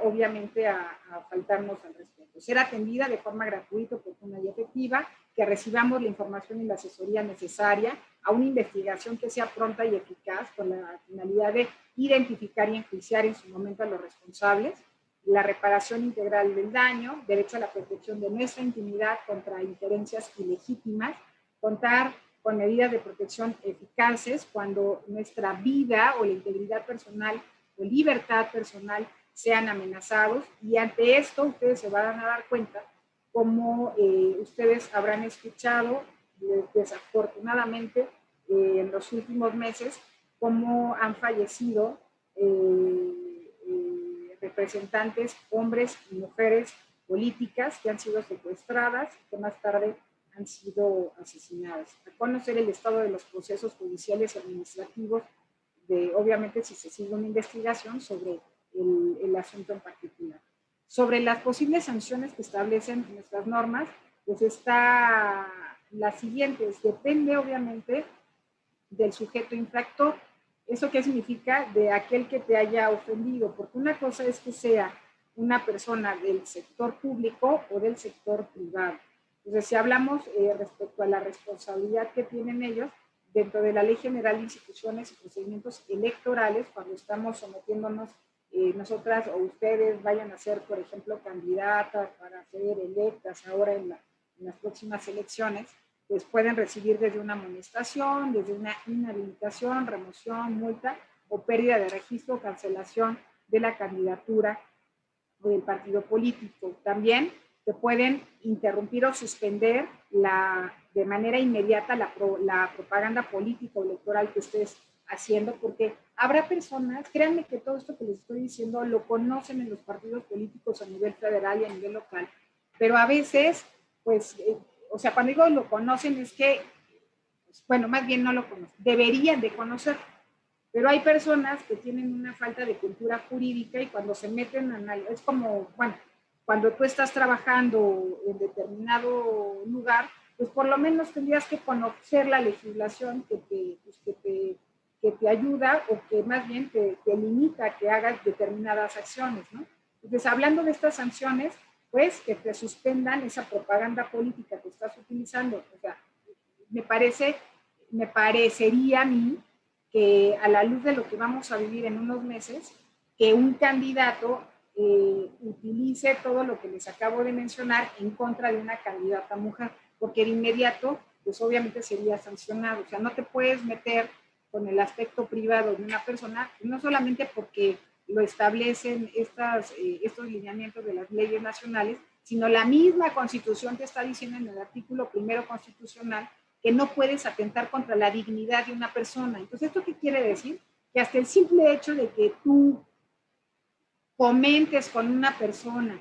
obviamente, a faltarnos al respeto. Ser atendida de forma gratuita, oportuna y efectiva, que recibamos la información y la asesoría necesaria, a una investigación que sea pronta y eficaz con la finalidad de identificar y enjuiciar en su momento a los responsables, la reparación integral del daño, derecho a la protección de nuestra intimidad contra injerencias ilegítimas, contar con medidas de protección eficaces cuando nuestra vida o la integridad personal o libertad personal sean amenazados, y ante esto ustedes se van a dar cuenta, como ustedes habrán escuchado desafortunadamente en los últimos meses, cómo han fallecido representantes, hombres y mujeres políticas que han sido secuestradas, que más tarde han sido asesinadas. A conocer el estado de los procesos judiciales y administrativos, obviamente si se sigue una investigación sobre el asunto en particular. Sobre las posibles sanciones que establecen nuestras normas, pues está las siguientes. Depende obviamente del sujeto infractor. ¿Eso qué significa? De aquel que te haya ofendido, porque una cosa es que sea una persona del sector público o del sector privado. Entonces, si hablamos respecto a la responsabilidad que tienen ellos, dentro de la Ley General de Instituciones y Procedimientos Electorales, cuando estamos sometiéndonos nosotras o ustedes vayan a ser, por ejemplo, candidatas para ser electas ahora en las próximas elecciones, pues pueden recibir desde una amonestación, desde una inhabilitación, remoción, multa o pérdida de registro o cancelación de la candidatura o del partido político. También te pueden interrumpir o suspender de manera inmediata la propaganda política o electoral que estés haciendo, porque habrá personas, créanme que todo esto que les estoy diciendo lo conocen en los partidos políticos a nivel federal y a nivel local, pero a veces, pues, o sea, cuando digo lo conocen es que, pues, bueno, más bien no lo conocen, deberían de conocer, pero hay personas que tienen una falta de cultura jurídica y cuando se meten a es como, bueno, cuando tú estás trabajando en determinado lugar, pues por lo menos tendrías que conocer la legislación que te ayuda o que más bien te limita a que hagas determinadas acciones, ¿no? Entonces, hablando de estas sanciones, pues que te suspendan esa propaganda política que estás utilizando. O sea, me parecería a mí que a la luz de lo que vamos a vivir en unos meses, que un candidato utilice todo lo que les acabo de mencionar en contra de una candidata mujer, porque de inmediato, pues obviamente sería sancionado. O sea, no te puedes meter con el aspecto privado de una persona, no solamente porque lo establecen estos lineamientos de las leyes nacionales, sino la misma Constitución te está diciendo en el artículo 1 constitucional que no puedes atentar contra la dignidad de una persona. Entonces, ¿esto qué quiere decir? Que hasta el simple hecho de que tú comentes con una persona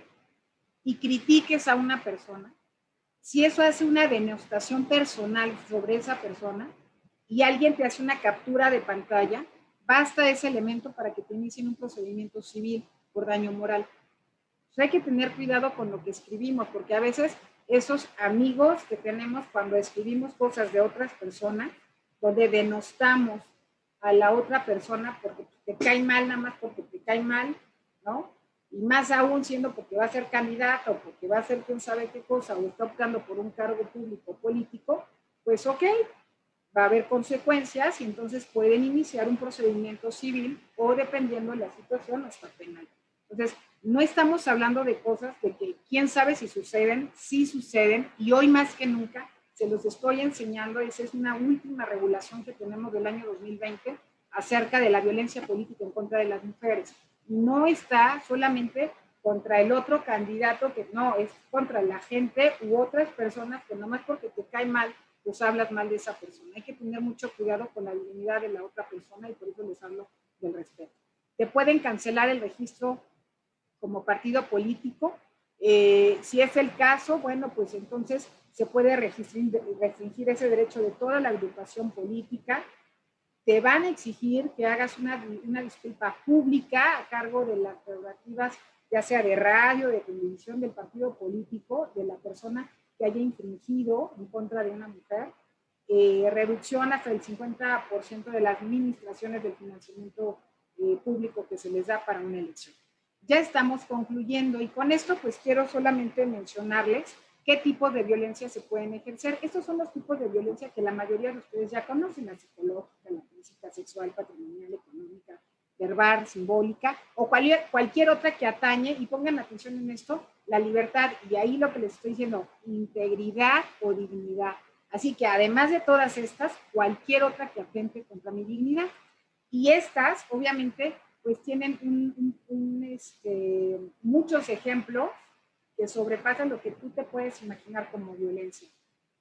y critiques a una persona, si eso hace una denostación personal sobre esa persona y alguien te hace una captura de pantalla, basta ese elemento para que te inicien un procedimiento civil por daño moral. Entonces hay que tener cuidado con lo que escribimos, porque a veces esos amigos que tenemos cuando escribimos cosas de otras personas, donde denostamos a la otra persona porque te cae mal, nada más porque te cae mal, ¿no? Y más aún siendo porque va a ser candidato o porque va a ser quién sabe qué cosa o está optando por un cargo público político, pues ok, va a haber consecuencias y entonces pueden iniciar un procedimiento civil o dependiendo de la situación hasta penal. Entonces, no estamos hablando de cosas de que quién sabe si suceden, sí suceden y hoy más que nunca se los estoy enseñando. Esa es una última regulación que tenemos del año 2020 acerca de la violencia política en contra de las mujeres. No está solamente contra el otro candidato, que no, es contra la gente u otras personas que nomás porque te cae mal, pues hablas mal de esa persona. Hay que tener mucho cuidado con la dignidad de la otra persona y por eso les hablo del respeto. Te pueden cancelar el registro como partido político. Si es el caso, bueno, pues entonces se puede restringir ese derecho de toda la agrupación política. Te van a exigir que hagas una disculpa pública a cargo de las prerrogativas, ya sea de radio, de televisión, del partido político, de la persona que haya infringido en contra de una mujer. Reducción hasta el 50% de las administraciones del financiamiento público que se les da para una elección. Ya estamos concluyendo y con esto pues quiero solamente mencionarles qué tipos de violencia se pueden ejercer. Estos son los tipos de violencia que la mayoría de ustedes ya conocen: la psicológica, la física, sexual, patrimonial, económica, verbal, simbólica o cualquier otra que atañe, y pongan atención en esto, la libertad, y ahí lo que les estoy diciendo, integridad o dignidad. Así que además de todas estas, cualquier otra que atente contra mi dignidad. Y estas, obviamente, pues tienen muchos ejemplos que sobrepasan lo que tú te puedes imaginar como violencia.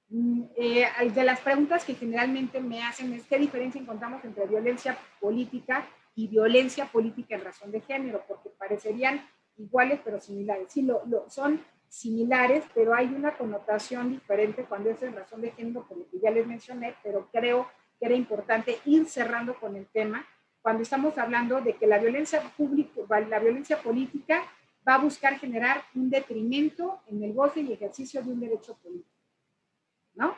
De las preguntas que generalmente me hacen es ¿qué diferencia encontramos entre violencia política y violencia política en razón de género? Porque parecerían iguales pero similares. Sí, son similares, pero hay una connotación diferente cuando es en razón de género, por lo que ya les mencioné, pero creo que era importante ir cerrando con el tema cuando estamos hablando de que la violencia política va a buscar generar un detrimento en el goce y ejercicio de un derecho político, ¿no?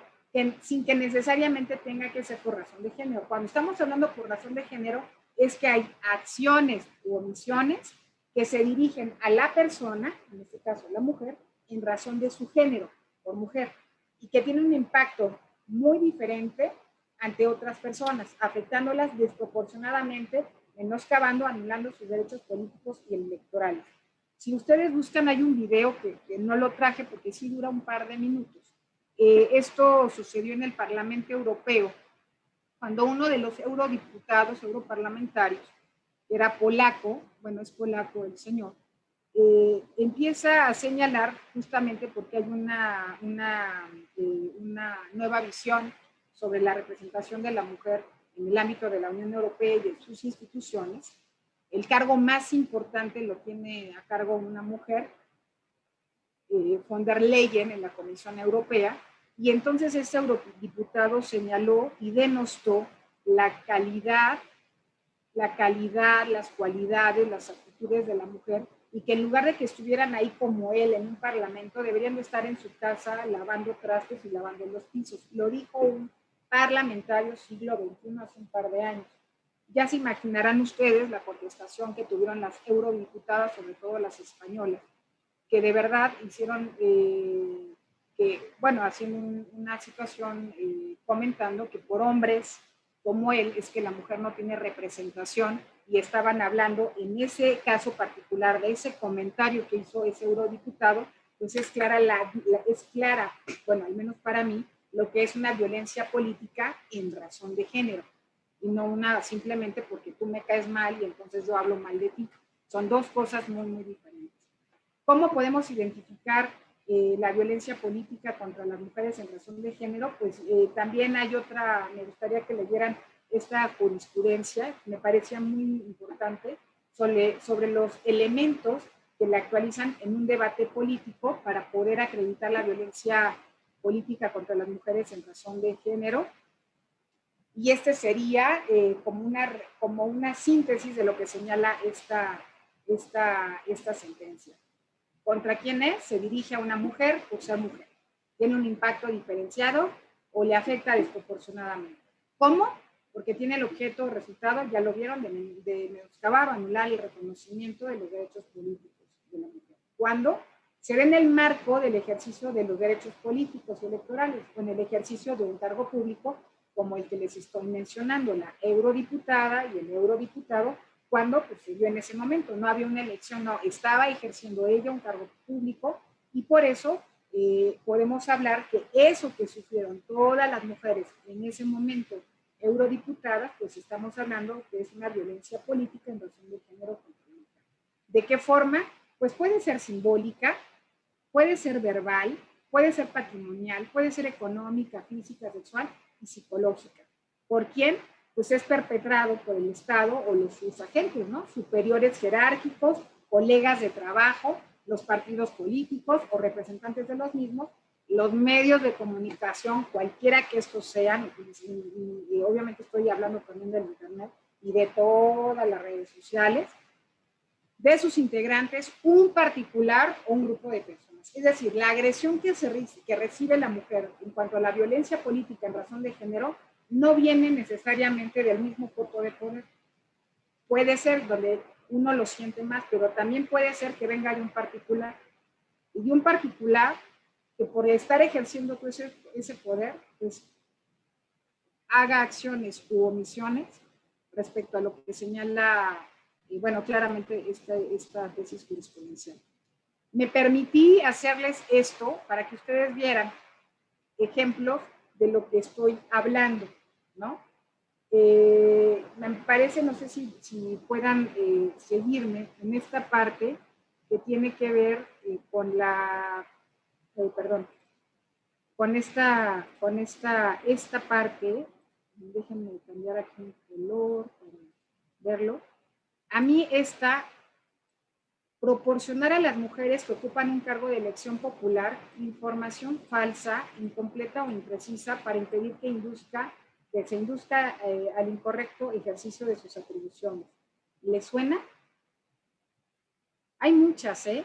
sin que necesariamente tenga que ser por razón de género. Cuando estamos hablando por razón de género, es que hay acciones u omisiones que se dirigen a la persona, en este caso la mujer, en razón de su género, por mujer, y que tiene un impacto muy diferente ante otras personas, afectándolas desproporcionadamente, menoscabando, anulando sus derechos políticos y electorales. Si ustedes buscan, hay un video que no lo traje porque sí dura un par de minutos. Esto sucedió en el Parlamento Europeo, cuando uno de los eurodiputados, europarlamentarios, que era polaco, bueno, es polaco el señor, empieza a señalar justamente porque hay una nueva visión sobre la representación de la mujer en el ámbito de la Unión Europea y de sus instituciones. El cargo más importante lo tiene a cargo una mujer, von der Leyen, en la Comisión Europea, y entonces este eurodiputado señaló y denostó la calidad, las cualidades, las actitudes de la mujer, y que en lugar de que estuvieran ahí como él en un parlamento, deberían de estar en su casa lavando trastes y lavando los pisos. Lo dijo un parlamentario siglo XXI hace un par de años. Ya se imaginarán ustedes la contestación que tuvieron las eurodiputadas, sobre todo las españolas, que de verdad hicieron, haciendo una situación comentando que por hombres como él es que la mujer no tiene representación, y estaban hablando en ese caso particular de ese comentario que hizo ese eurodiputado, pues es clara, bueno, al menos para mí, lo que es una violencia política en razón de género, y no una simplemente porque tú me caes mal y entonces yo hablo mal de ti. Son dos cosas muy, muy diferentes. ¿Cómo podemos identificar la violencia política contra las mujeres en razón de género? Pues también hay otra, me gustaría que leyeran esta jurisprudencia, me parecía muy importante, sobre los elementos que la actualizan en un debate político para poder acreditar la violencia política contra las mujeres en razón de género. Y este sería como una síntesis de lo que señala esta sentencia. ¿Contra quién es? Se dirige a una mujer por ser mujer. Tiene un impacto diferenciado o le afecta desproporcionadamente. ¿Cómo? Porque tiene el objeto o resultado, ya lo vieron, de menoscabar o anular el reconocimiento de los derechos políticos de la mujer. ¿Cuándo? Se ve en el marco del ejercicio de los derechos políticos y electorales, o en el ejercicio de un cargo público, como el que les estoy mencionando, la eurodiputada y el eurodiputado, cuando pues, se dio en ese momento. No había una elección, no, estaba ejerciendo ella un cargo público, y por eso podemos hablar que eso que sufrieron todas las mujeres en ese momento eurodiputadas, pues estamos hablando que es una violencia política en razón de género contra la mujer. ¿De qué forma? Pues puede ser simbólica, puede ser verbal, puede ser patrimonial, puede ser económica, física, sexual y psicológica. ¿Por quién? Pues es perpetrado por el Estado o sus agentes, ¿no? Superiores jerárquicos, colegas de trabajo, los partidos políticos o representantes de los mismos, los medios de comunicación, cualquiera que estos sean, y obviamente estoy hablando también del Internet y de todas las redes sociales, de sus integrantes, un particular o un grupo de personas. Es decir, la agresión que recibe la mujer en cuanto a la violencia política en razón de género no viene necesariamente del mismo foco de poder. Puede ser donde uno lo siente más, pero también puede ser que venga de un particular. Y de un particular que por estar ejerciendo ese poder, pues haga acciones u omisiones respecto a lo que señala, y bueno, claramente esta tesis jurisprudencial. Me permití hacerles esto para que ustedes vieran ejemplos de lo que estoy hablando, ¿no? Me parece, no sé si puedan seguirme en esta parte que tiene que ver con esta parte. Déjenme cambiar aquí el color para verlo. A mí proporcionar a las mujeres que ocupan un cargo de elección popular información falsa, incompleta o imprecisa para impedir que se induzca al incorrecto ejercicio de sus atribuciones. ¿Les suena? Hay muchas, ¿eh?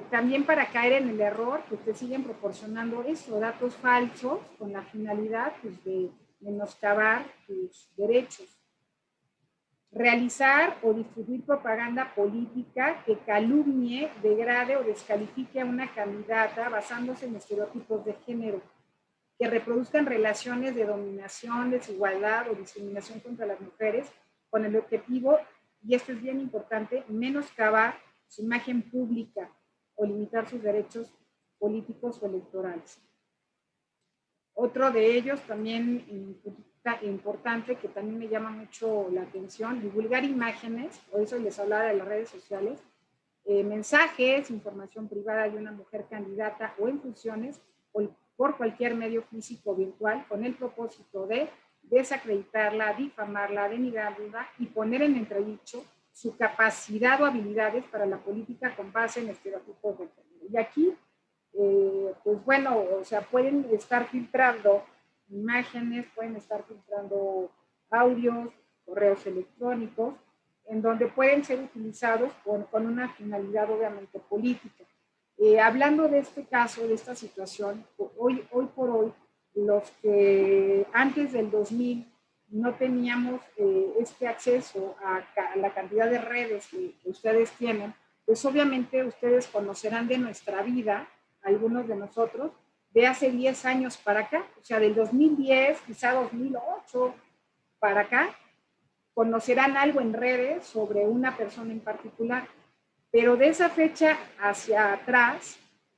También para caer en el error, pues te siguen proporcionando eso, datos falsos con la finalidad pues, de menoscabar tus derechos. Realizar o distribuir propaganda política que calumnie, degrade o descalifique a una candidata basándose en estereotipos de género, que reproduzcan relaciones de dominación, desigualdad o discriminación contra las mujeres con el objetivo, y esto es bien importante, menoscabar su imagen pública o limitar sus derechos políticos o electorales. Otro de ellos también importante, que también me llama mucho la atención, divulgar imágenes, por eso les hablaba de las redes sociales, mensajes, información privada de una mujer candidata o en funciones por cualquier medio físico o virtual con el propósito de desacreditarla, difamarla, denigrarla y poner en entredicho su capacidad o habilidades para la política con base en estereotipos de género. Y aquí, pues bueno, o sea, pueden estar filtrando imágenes, pueden estar filtrando audios, correos electrónicos, en donde pueden ser utilizados con una finalidad obviamente política. Hablando de este caso, de esta situación, hoy por hoy, los que antes del 2000 no teníamos este acceso a la cantidad de redes que ustedes tienen, pues obviamente ustedes conocerán de nuestra vida, algunos de nosotros, de hace 10 años para acá, o sea, del 2010, quizá 2008 para acá, conocerán algo en redes sobre una persona en particular. Pero de esa fecha hacia atrás,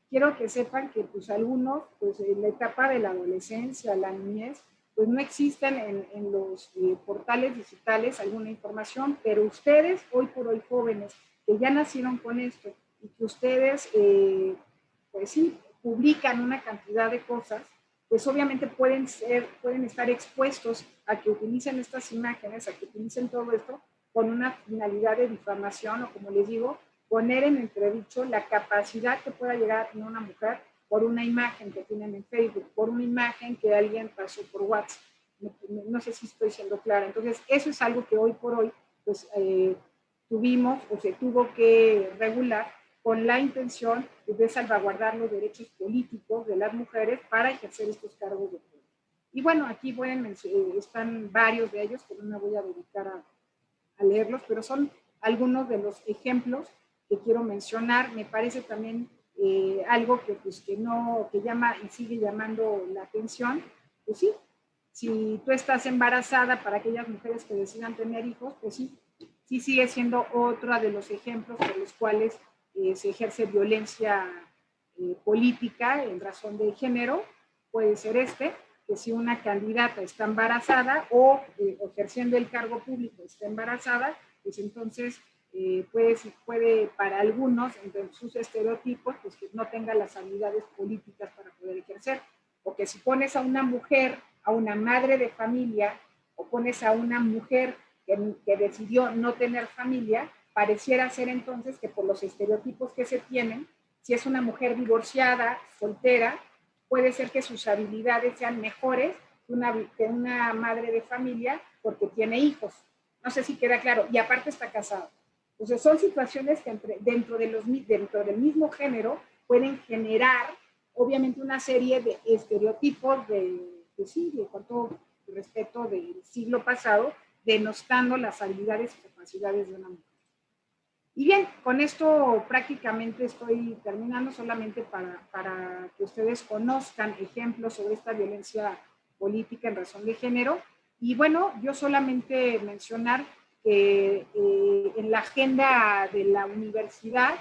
quiero que sepan que pues algunos, pues en la etapa de la adolescencia, la niñez, pues no existen en los portales digitales alguna información, pero ustedes, hoy por hoy jóvenes, que ya nacieron con esto y que ustedes, pues sí, publican una cantidad de cosas, pues obviamente pueden estar expuestos a que utilicen estas imágenes, a que utilicen todo esto con una finalidad de difamación o, como les digo, poner en entredicho la capacidad que pueda llegar a tener una mujer por una imagen que tienen en Facebook, por una imagen que alguien pasó por WhatsApp. No sé si estoy siendo clara. Entonces, eso es algo que hoy por hoy pues, tuvimos o se tuvo que regular con la intención de salvaguardar los derechos políticos de las mujeres para ejercer estos cargos de poder. Y bueno, aquí están varios de ellos, que no me voy a dedicar a leerlos, pero son algunos de los ejemplos que quiero mencionar. Me parece también algo que, pues, que llama y sigue llamando la atención. Pues sí, si tú estás embarazada, para aquellas mujeres que decidan tener hijos, pues sí sigue siendo otro de los ejemplos por los cuales se ejerce violencia política en razón de género. Puede ser que si una candidata está embarazada o ejerciendo el cargo público está embarazada, pues entonces puede para algunos, entre sus estereotipos, pues que no tenga las habilidades políticas para poder ejercer. O que si pones a una mujer, a una madre de familia, o pones a una mujer que decidió no tener familia, pareciera ser entonces que por los estereotipos que se tienen, si es una mujer divorciada, soltera, puede ser que sus habilidades sean mejores que una madre de familia porque tiene hijos. No sé si queda claro. Y aparte está casado. Entonces son situaciones que dentro del mismo género pueden generar obviamente una serie de estereotipos con todo respeto del siglo pasado, denostando las habilidades y capacidades de una mujer. Y bien, con esto prácticamente estoy terminando, solamente para que ustedes conozcan ejemplos sobre esta violencia política en razón de género. Y bueno, yo solamente mencionar que en la agenda de la universidad,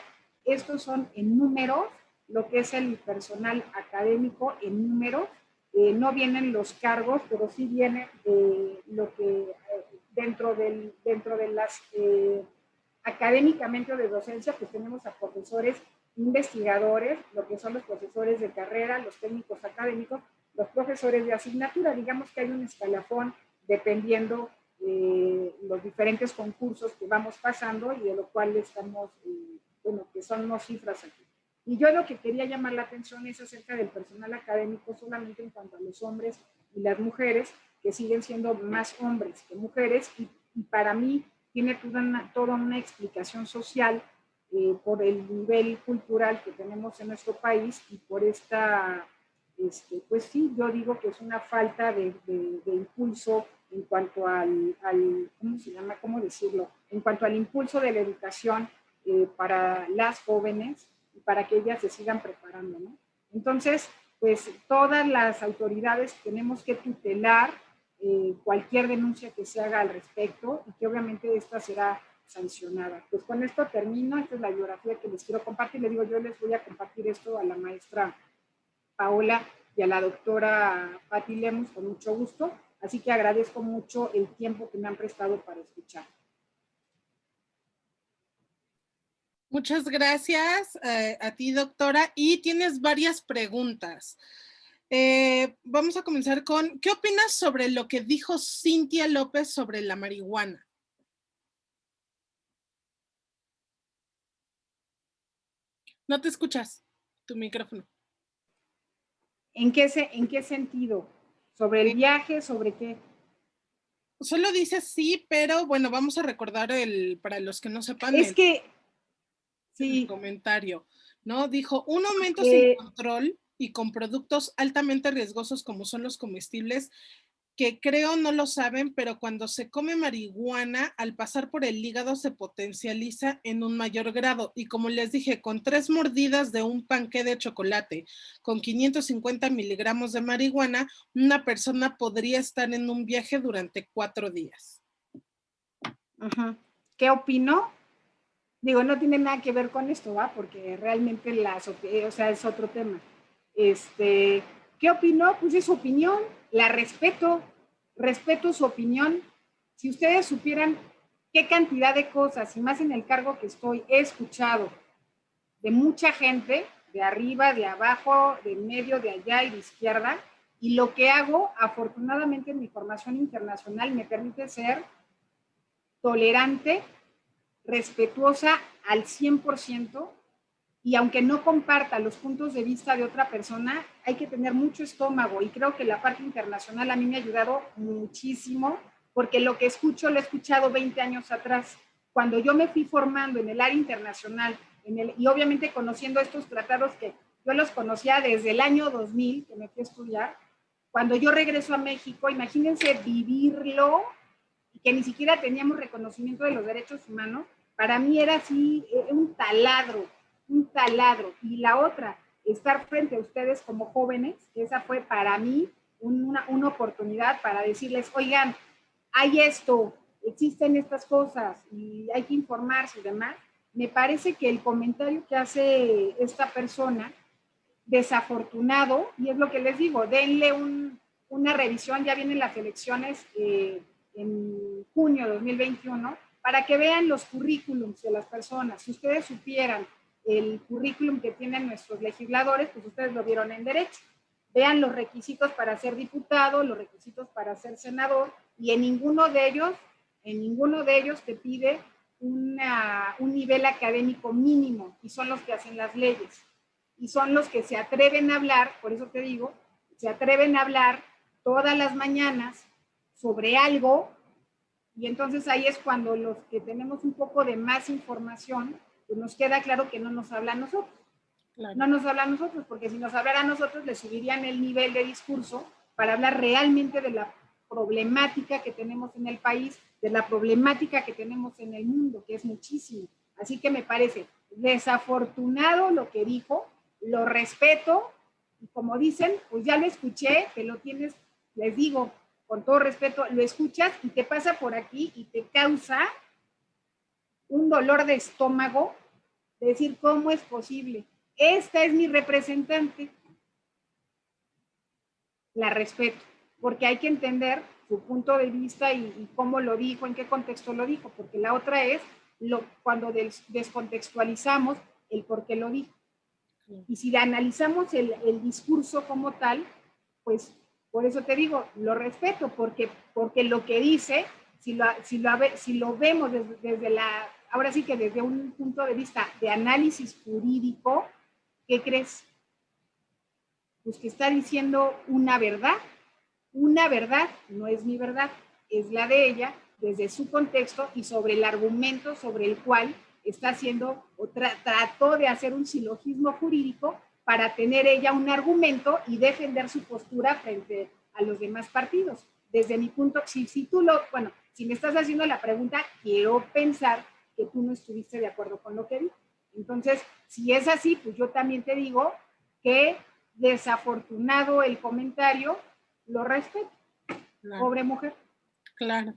estos son en números, lo que es el personal académico en números. No vienen los cargos, pero sí viene lo que dentro de las académicamente o de docencia, pues tenemos a profesores investigadores, lo que son los profesores de carrera, los técnicos académicos, los profesores de asignatura. Digamos que hay un escalafón dependiendo los diferentes concursos que vamos pasando y de lo cual estamos, que son unas cifras aquí. Y yo lo que quería llamar la atención es acerca del personal académico solamente en cuanto a los hombres y las mujeres, que siguen siendo más hombres que mujeres, y para mí tiene toda una explicación social por el nivel cultural que tenemos en nuestro país y por esta, pues sí, yo digo que es una falta de impulso en cuanto al, ¿cómo se llama? ¿Cómo decirlo? En cuanto al impulso de la educación para las jóvenes y para que ellas se sigan preparando, ¿no? Entonces, pues todas las autoridades tenemos que tutelar cualquier denuncia que se haga al respecto y que obviamente esta será sancionada. Pues con esto termino, esta es la biografía que les quiero compartir. Les digo, yo les voy a compartir esto a la maestra Paola y a la doctora Patti Lemus con mucho gusto, así que agradezco mucho el tiempo que me han prestado para escuchar. Muchas gracias a ti, doctora, y tienes varias preguntas. Vamos a comenzar con, ¿qué opinas sobre lo que dijo Cintia López sobre la marihuana? No te escuchas, tu micrófono. ¿En qué sentido? ¿Sobre el viaje? ¿Sobre qué? Solo dice sí, pero bueno, vamos a recordar para los que no sepan. Es que, sí. El comentario, ¿no? Dijo, un aumento sin control y con productos altamente riesgosos como son los comestibles, que creo no lo saben, pero cuando se come marihuana, al pasar por el hígado se potencializa en un mayor grado. Y como les dije, con 3 mordidas de un panqué de chocolate con 550 miligramos de marihuana, una persona podría estar en un viaje durante 4 días. ¿Qué opino? Digo, no tiene nada que ver con esto, ¿va? Porque realmente o sea, es otro tema. ¿Qué opino? Pues es su opinión, la respeto su opinión. Si ustedes supieran qué cantidad de cosas, y más en el cargo que estoy, he escuchado de mucha gente, de arriba, de abajo, de medio, de allá y de izquierda, y lo que hago, afortunadamente en mi formación internacional, me permite ser tolerante, respetuosa al 100%, y aunque no comparta los puntos de vista de otra persona, hay que tener mucho estómago, y creo que la parte internacional a mí me ha ayudado muchísimo, porque lo que escucho lo he escuchado 20 años atrás. Cuando yo me fui formando en el área internacional, y obviamente conociendo estos tratados que yo los conocía desde el año 2000, que me fui a estudiar, cuando yo regreso a México, imagínense vivirlo, y que ni siquiera teníamos reconocimiento de los derechos humanos, para mí era así un taladro. Y la otra, estar frente a ustedes como jóvenes, esa fue para mí una oportunidad para decirles, oigan, hay esto, existen estas cosas y hay que informarse y demás. Me parece que el comentario que hace esta persona, desafortunado, y es lo que les digo, denle una revisión, ya vienen las elecciones en junio de 2021, para que vean los currículums de las personas. Si ustedes supieran el currículum que tienen nuestros legisladores, pues ustedes lo vieron en derecho. Vean los requisitos para ser diputado, los requisitos para ser senador, y en ninguno de ellos te pide un nivel académico mínimo, y son los que hacen las leyes. Y son los que se atreven a hablar, por eso te digo, se atreven a hablar todas las mañanas sobre algo, y entonces ahí es cuando los que tenemos un poco de más información, pues nos queda claro que no nos habla a nosotros. Claro. No nos habla a nosotros, porque si nos hablara a nosotros, le subirían el nivel de discurso para hablar realmente de la problemática que tenemos en el país, de la problemática que tenemos en el mundo, que es muchísimo. Así que me parece desafortunado lo que dijo, lo respeto, y como dicen, pues ya lo escuché, te lo tienes, les digo, con todo respeto, lo escuchas y te pasa por aquí y te causa un dolor de estómago, de decir, ¿cómo es posible? Esta es mi representante. La respeto, porque hay que entender su punto de vista y cómo lo dijo, en qué contexto lo dijo, porque la otra es cuando descontextualizamos el por qué lo dijo. Y si analizamos el discurso como tal, pues por eso te digo, lo respeto, porque lo que dice, si lo vemos desde ahora sí que desde un punto de vista de análisis jurídico, ¿qué crees? Pues que está diciendo una verdad no es mi verdad, es la de ella, desde su contexto y sobre el argumento sobre el cual está haciendo o trató de hacer un silogismo jurídico para tener ella un argumento y defender su postura frente a los demás partidos. Desde mi punto, si me estás haciendo la pregunta, quiero pensar que tú no estuviste de acuerdo con lo que vi. Entonces, si es así, pues yo también te digo que desafortunado el comentario, lo respeto. Claro. Pobre mujer. Claro.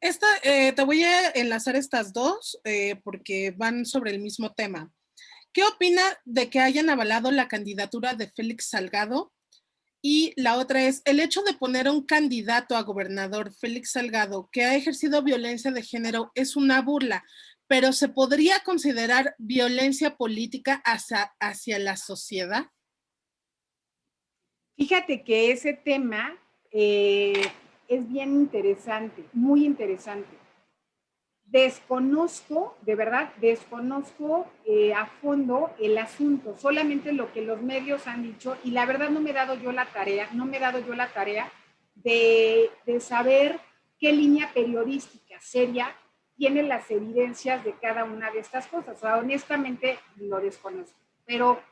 Te voy a enlazar estas dos porque van sobre el mismo tema. ¿Qué opina de que hayan avalado la candidatura de Félix Salgado? Y la otra es, el hecho de poner a un candidato a gobernador, Félix Salgado, que ha ejercido violencia de género, es una burla, pero ¿se podría considerar violencia política hacia la sociedad? Fíjate que ese tema es bien interesante, muy interesante. Desconozco, de verdad, a fondo el asunto, solamente lo que los medios han dicho, y la verdad no me he dado yo la tarea de saber qué línea periodística seria tiene las evidencias de cada una de estas cosas. O sea, honestamente lo desconozco, pero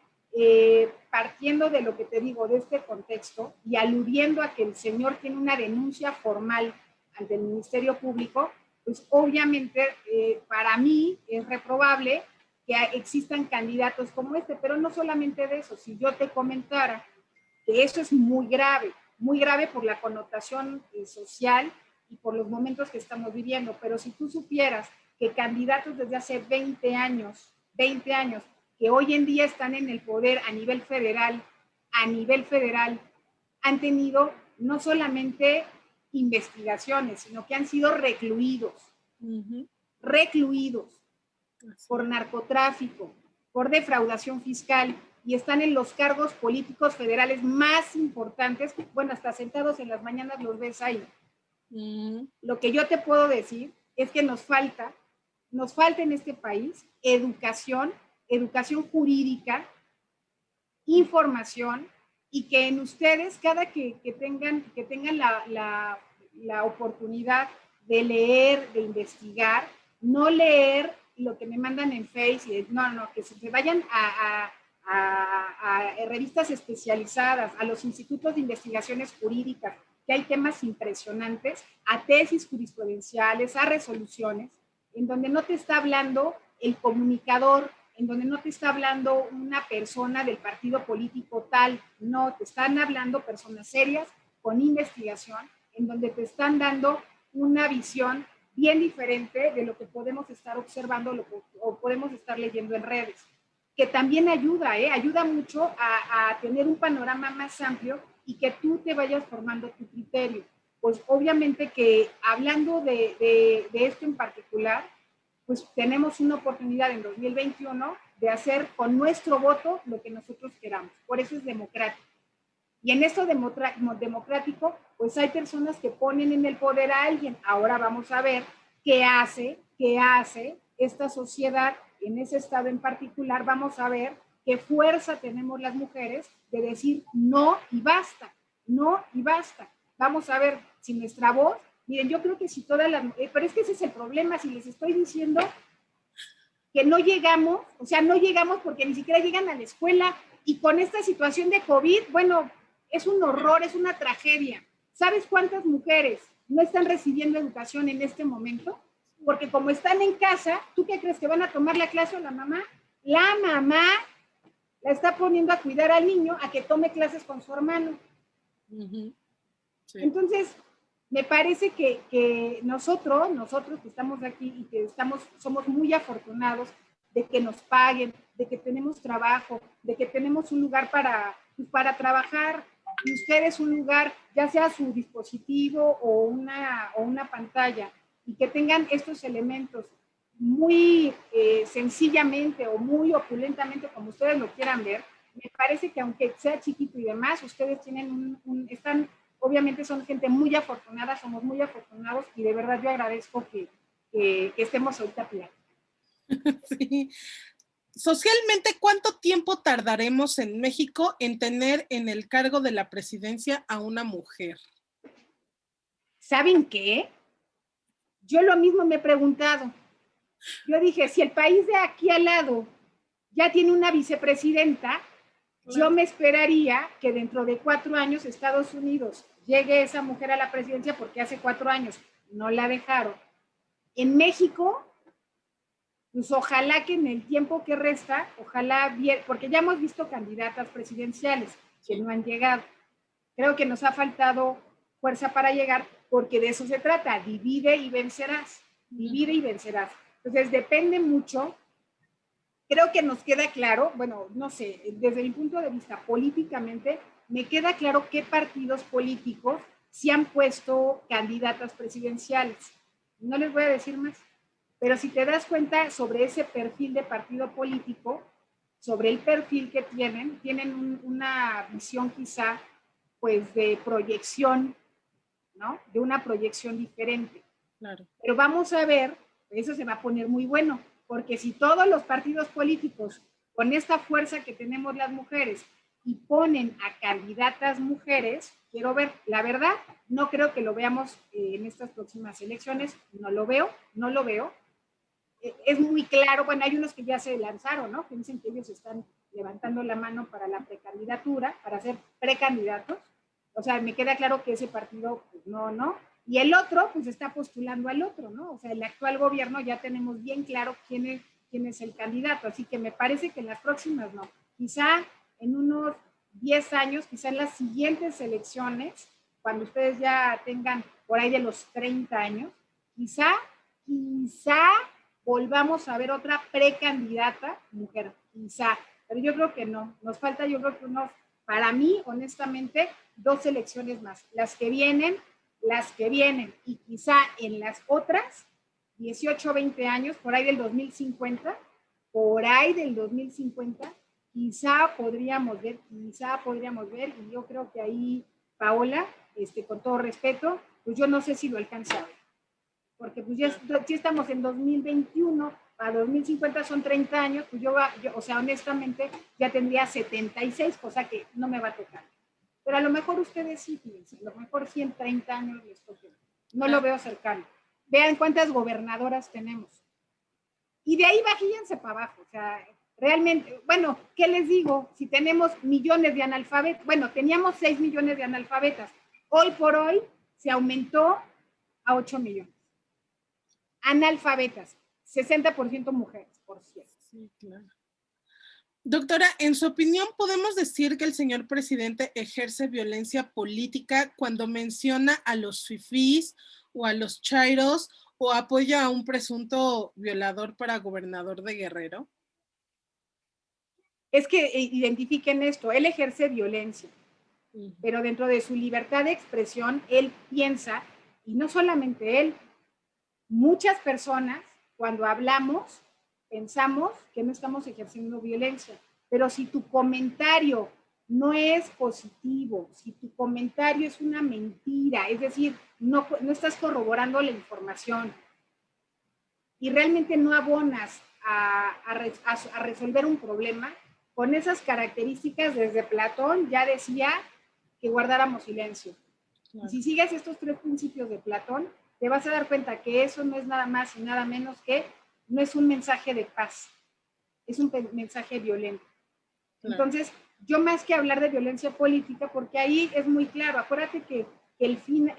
partiendo de lo que te digo, de este contexto, y aludiendo a que el señor tiene una denuncia formal ante el Ministerio Público, pues obviamente para mí es reprobable que existan candidatos como este, pero no solamente de eso. Si yo te comentara que eso es muy grave por la connotación social y por los momentos que estamos viviendo, pero si tú supieras que candidatos desde hace 20 años, que hoy en día están en el poder a nivel federal, han tenido no solamente investigaciones, sino que han sido recluidos por narcotráfico, por defraudación fiscal, y están en los cargos políticos federales más importantes, bueno, hasta sentados en las mañanas los ves ahí. Lo que yo te puedo decir es que nos falta en este país educación jurídica, información, y que en ustedes, cada que tengan la oportunidad de leer, de investigar, no leer lo que me mandan en Facebook, que se vayan a revistas especializadas, a los institutos de investigaciones jurídicas, que hay temas impresionantes, a tesis jurisprudenciales, a resoluciones, en donde no te está hablando el comunicador, en donde no te está hablando una persona del partido político tal, no, te están hablando personas serias, con investigación, en donde te están dando una visión bien diferente de lo que podemos estar observando o podemos estar leyendo en redes, que también ayuda mucho a tener un panorama más amplio y que tú te vayas formando tu criterio. Pues obviamente que hablando de esto en particular, pues tenemos una oportunidad en 2021 de hacer con nuestro voto lo que nosotros queramos. Por eso es democrático. Y en esto democrático, pues hay personas que ponen en el poder a alguien. Ahora vamos a ver qué hace esta sociedad en ese estado en particular. Vamos a ver qué fuerza tenemos las mujeres de decir no y basta, no y basta. Vamos a ver si nuestra voz, miren, yo creo que si todas las, pero es que ese es el problema, si les estoy diciendo que no llegamos porque ni siquiera llegan a la escuela, y con esta situación de COVID, bueno, es un horror, es una tragedia. ¿Sabes cuántas mujeres no están recibiendo educación en este momento? Porque como están en casa, ¿tú qué crees que van a tomar la clase o la mamá? La mamá la está poniendo a cuidar al niño, a que tome clases con su hermano. Sí. Entonces, me parece que nosotros que estamos aquí y que somos muy afortunados de que nos paguen, de que tenemos trabajo, de que tenemos un lugar para trabajar, y ustedes un lugar, ya sea su dispositivo o una pantalla, y que tengan estos elementos muy sencillamente o muy opulentamente, como ustedes lo quieran ver. Me parece que aunque sea chiquito y demás, ustedes tienen obviamente son gente muy afortunada, somos muy afortunados, y de verdad yo agradezco que estemos ahorita platicando. Sí. Socialmente, ¿cuánto tiempo tardaremos en México en tener en el cargo de la presidencia a una mujer? ¿Saben qué? Yo lo mismo me he preguntado. Yo dije, si el país de aquí al lado ya tiene una vicepresidenta, yo me esperaría que dentro de 4 años Estados Unidos llegue esa mujer a la presidencia, porque hace 4 años no la dejaron. En México, pues ojalá que en el tiempo que resta, ojalá, porque ya hemos visto candidatas presidenciales que no han llegado. Creo que nos ha faltado fuerza para llegar, porque de eso se trata, divide y vencerás, divide y vencerás. Entonces depende mucho. Creo que nos queda claro, bueno, no sé, desde mi punto de vista políticamente, me queda claro qué partidos políticos se han puesto candidatas presidenciales. No les voy a decir más, pero si te das cuenta sobre ese perfil de partido político, sobre el perfil que tienen una visión quizá pues de proyección, ¿no? De una proyección diferente. Claro. Pero vamos a ver, eso se va a poner muy bueno, porque si todos los partidos políticos, con esta fuerza que tenemos las mujeres, y ponen a candidatas mujeres, quiero ver, la verdad, no creo que lo veamos en estas próximas elecciones, no lo veo. Es muy claro, bueno, hay unos que ya se lanzaron, ¿no? Que dicen que ellos están levantando la mano para la precandidatura, para ser precandidatos. O sea, me queda claro que ese partido, pues no. Y el otro, pues está postulando al otro, ¿no? O sea, el actual gobierno ya tenemos bien claro quién es el candidato. Así que me parece que en las próximas no. Quizá en unos 10 años, quizá en las siguientes elecciones, cuando ustedes ya tengan por ahí de los 30 años, quizá volvamos a ver otra precandidata mujer, quizá, pero yo creo que no, nos falta, yo creo que para mí, honestamente, 2 elecciones más, las que vienen, y quizá en las otras, 18 o 20 años, por ahí del 2050, quizá podríamos ver, y yo creo que ahí, Paola, con todo respeto, pues yo no sé si lo alcanza a ver, porque pues ya estamos en 2021, a 2050 son 30 años, pues yo, o sea, honestamente, ya tendría 76, cosa que no me va a tocar. Pero a lo mejor ustedes sí, fíjense, a lo mejor sí en 30 años les toque. No lo veo cercano. Vean cuántas gobernadoras tenemos. Y de ahí bájense para abajo, o sea, realmente, bueno, ¿qué les digo? Si tenemos millones de analfabetas, bueno, teníamos 6 millones de analfabetas, hoy por hoy se aumentó a 8 millones. Analfabetas, 60% mujeres, por cierto. Sí, claro. Doctora, en su opinión, ¿podemos decir que el señor presidente ejerce violencia política cuando menciona a los fifís o a los chairos o apoya a un presunto violador para gobernador de Guerrero? Es que identifiquen esto, él ejerce violencia, pero dentro de su libertad de expresión, él piensa, y no solamente él, muchas personas, cuando hablamos, pensamos que no estamos ejerciendo violencia, pero si tu comentario no es positivo, si tu comentario es una mentira, es decir, no estás corroborando la información y realmente no abonas a resolver un problema, con esas características, desde Platón ya decía que guardáramos silencio. Claro. Y si sigues estos 3 principios de Platón, te vas a dar cuenta que eso no es nada más y nada menos que, no es un mensaje de paz, es un mensaje violento. Claro. Entonces, yo más que hablar de violencia política, porque ahí es muy claro, acuérdate que el fin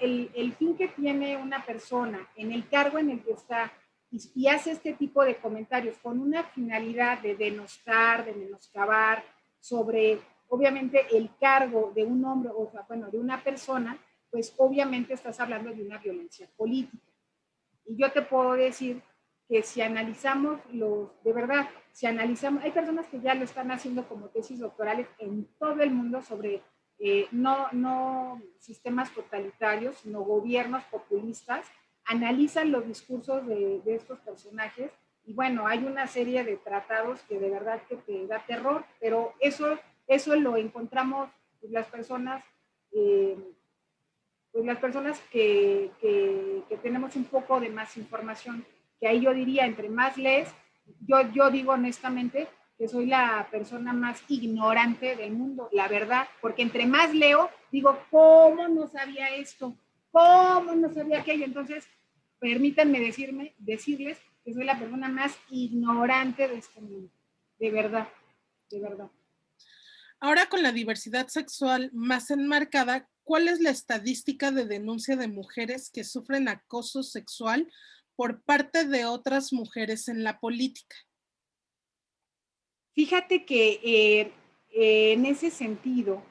que tiene una persona en el cargo en el que está y hace este tipo de comentarios con una finalidad de denostar, de menoscabar sobre, obviamente, el cargo de un hombre, o sea, bueno, de una persona, pues obviamente estás hablando de una violencia política. Y yo te puedo decir que si analizamos de verdad, si analizamos, hay personas que ya lo están haciendo como tesis doctorales en todo el mundo sobre no sistemas totalitarios, sino gobiernos populistas, analizan los discursos de estos personajes y bueno, hay una serie de tratados que de verdad que te da terror, pero eso lo encontramos pues, las personas que tenemos un poco de más información, que ahí yo diría, entre más lees, yo digo honestamente que soy la persona más ignorante del mundo, la verdad, porque entre más leo, digo, ¿cómo no sabía esto? ¿Cómo no sabía aquello? Entonces, permítanme decirles que soy la persona más ignorante de este mundo. De verdad, de verdad. Ahora, con la diversidad sexual más enmarcada, ¿cuál es la estadística de denuncia de mujeres que sufren acoso sexual por parte de otras mujeres en la política? Fíjate que en ese sentido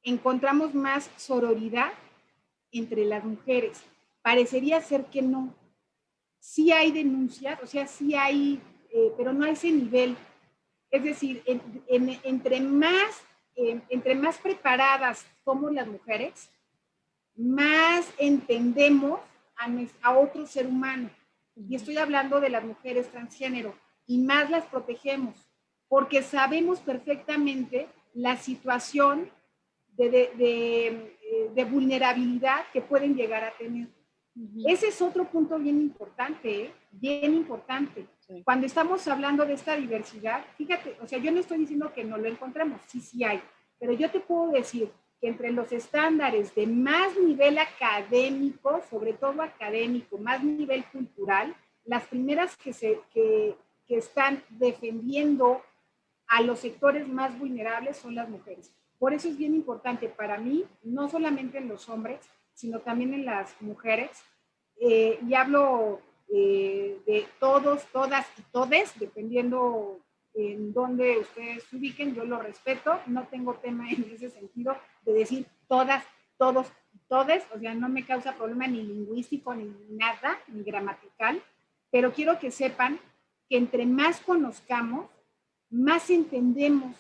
encontramos más sororidad entre las mujeres. Parecería ser que no. Sí hay denuncias, o sea, sí hay, pero no a ese nivel. Es decir, entre más preparadas somos las mujeres, más entendemos a otro ser humano. Y estoy hablando de las mujeres transgénero, y más las protegemos, porque sabemos perfectamente la situación de vulnerabilidad que pueden llegar a tener. Ese es otro punto bien importante, bien importante. Sí. Cuando estamos hablando de esta diversidad, fíjate, o sea, yo no estoy diciendo que no lo encontremos, sí hay, pero yo te puedo decir que entre los estándares de más nivel académico, sobre todo académico, más nivel cultural, las primeras que están defendiendo a los sectores más vulnerables son las mujeres. Por eso es bien importante para mí, no solamente en los hombres, sino también en las mujeres, y hablo de todos, todas y todes, dependiendo en dónde ustedes se ubiquen, yo lo respeto, no tengo tema en ese sentido de decir todas, todos y todes, o sea, no me causa problema ni lingüístico, ni nada, ni gramatical, pero quiero que sepan que entre más conozcamos, más entendemos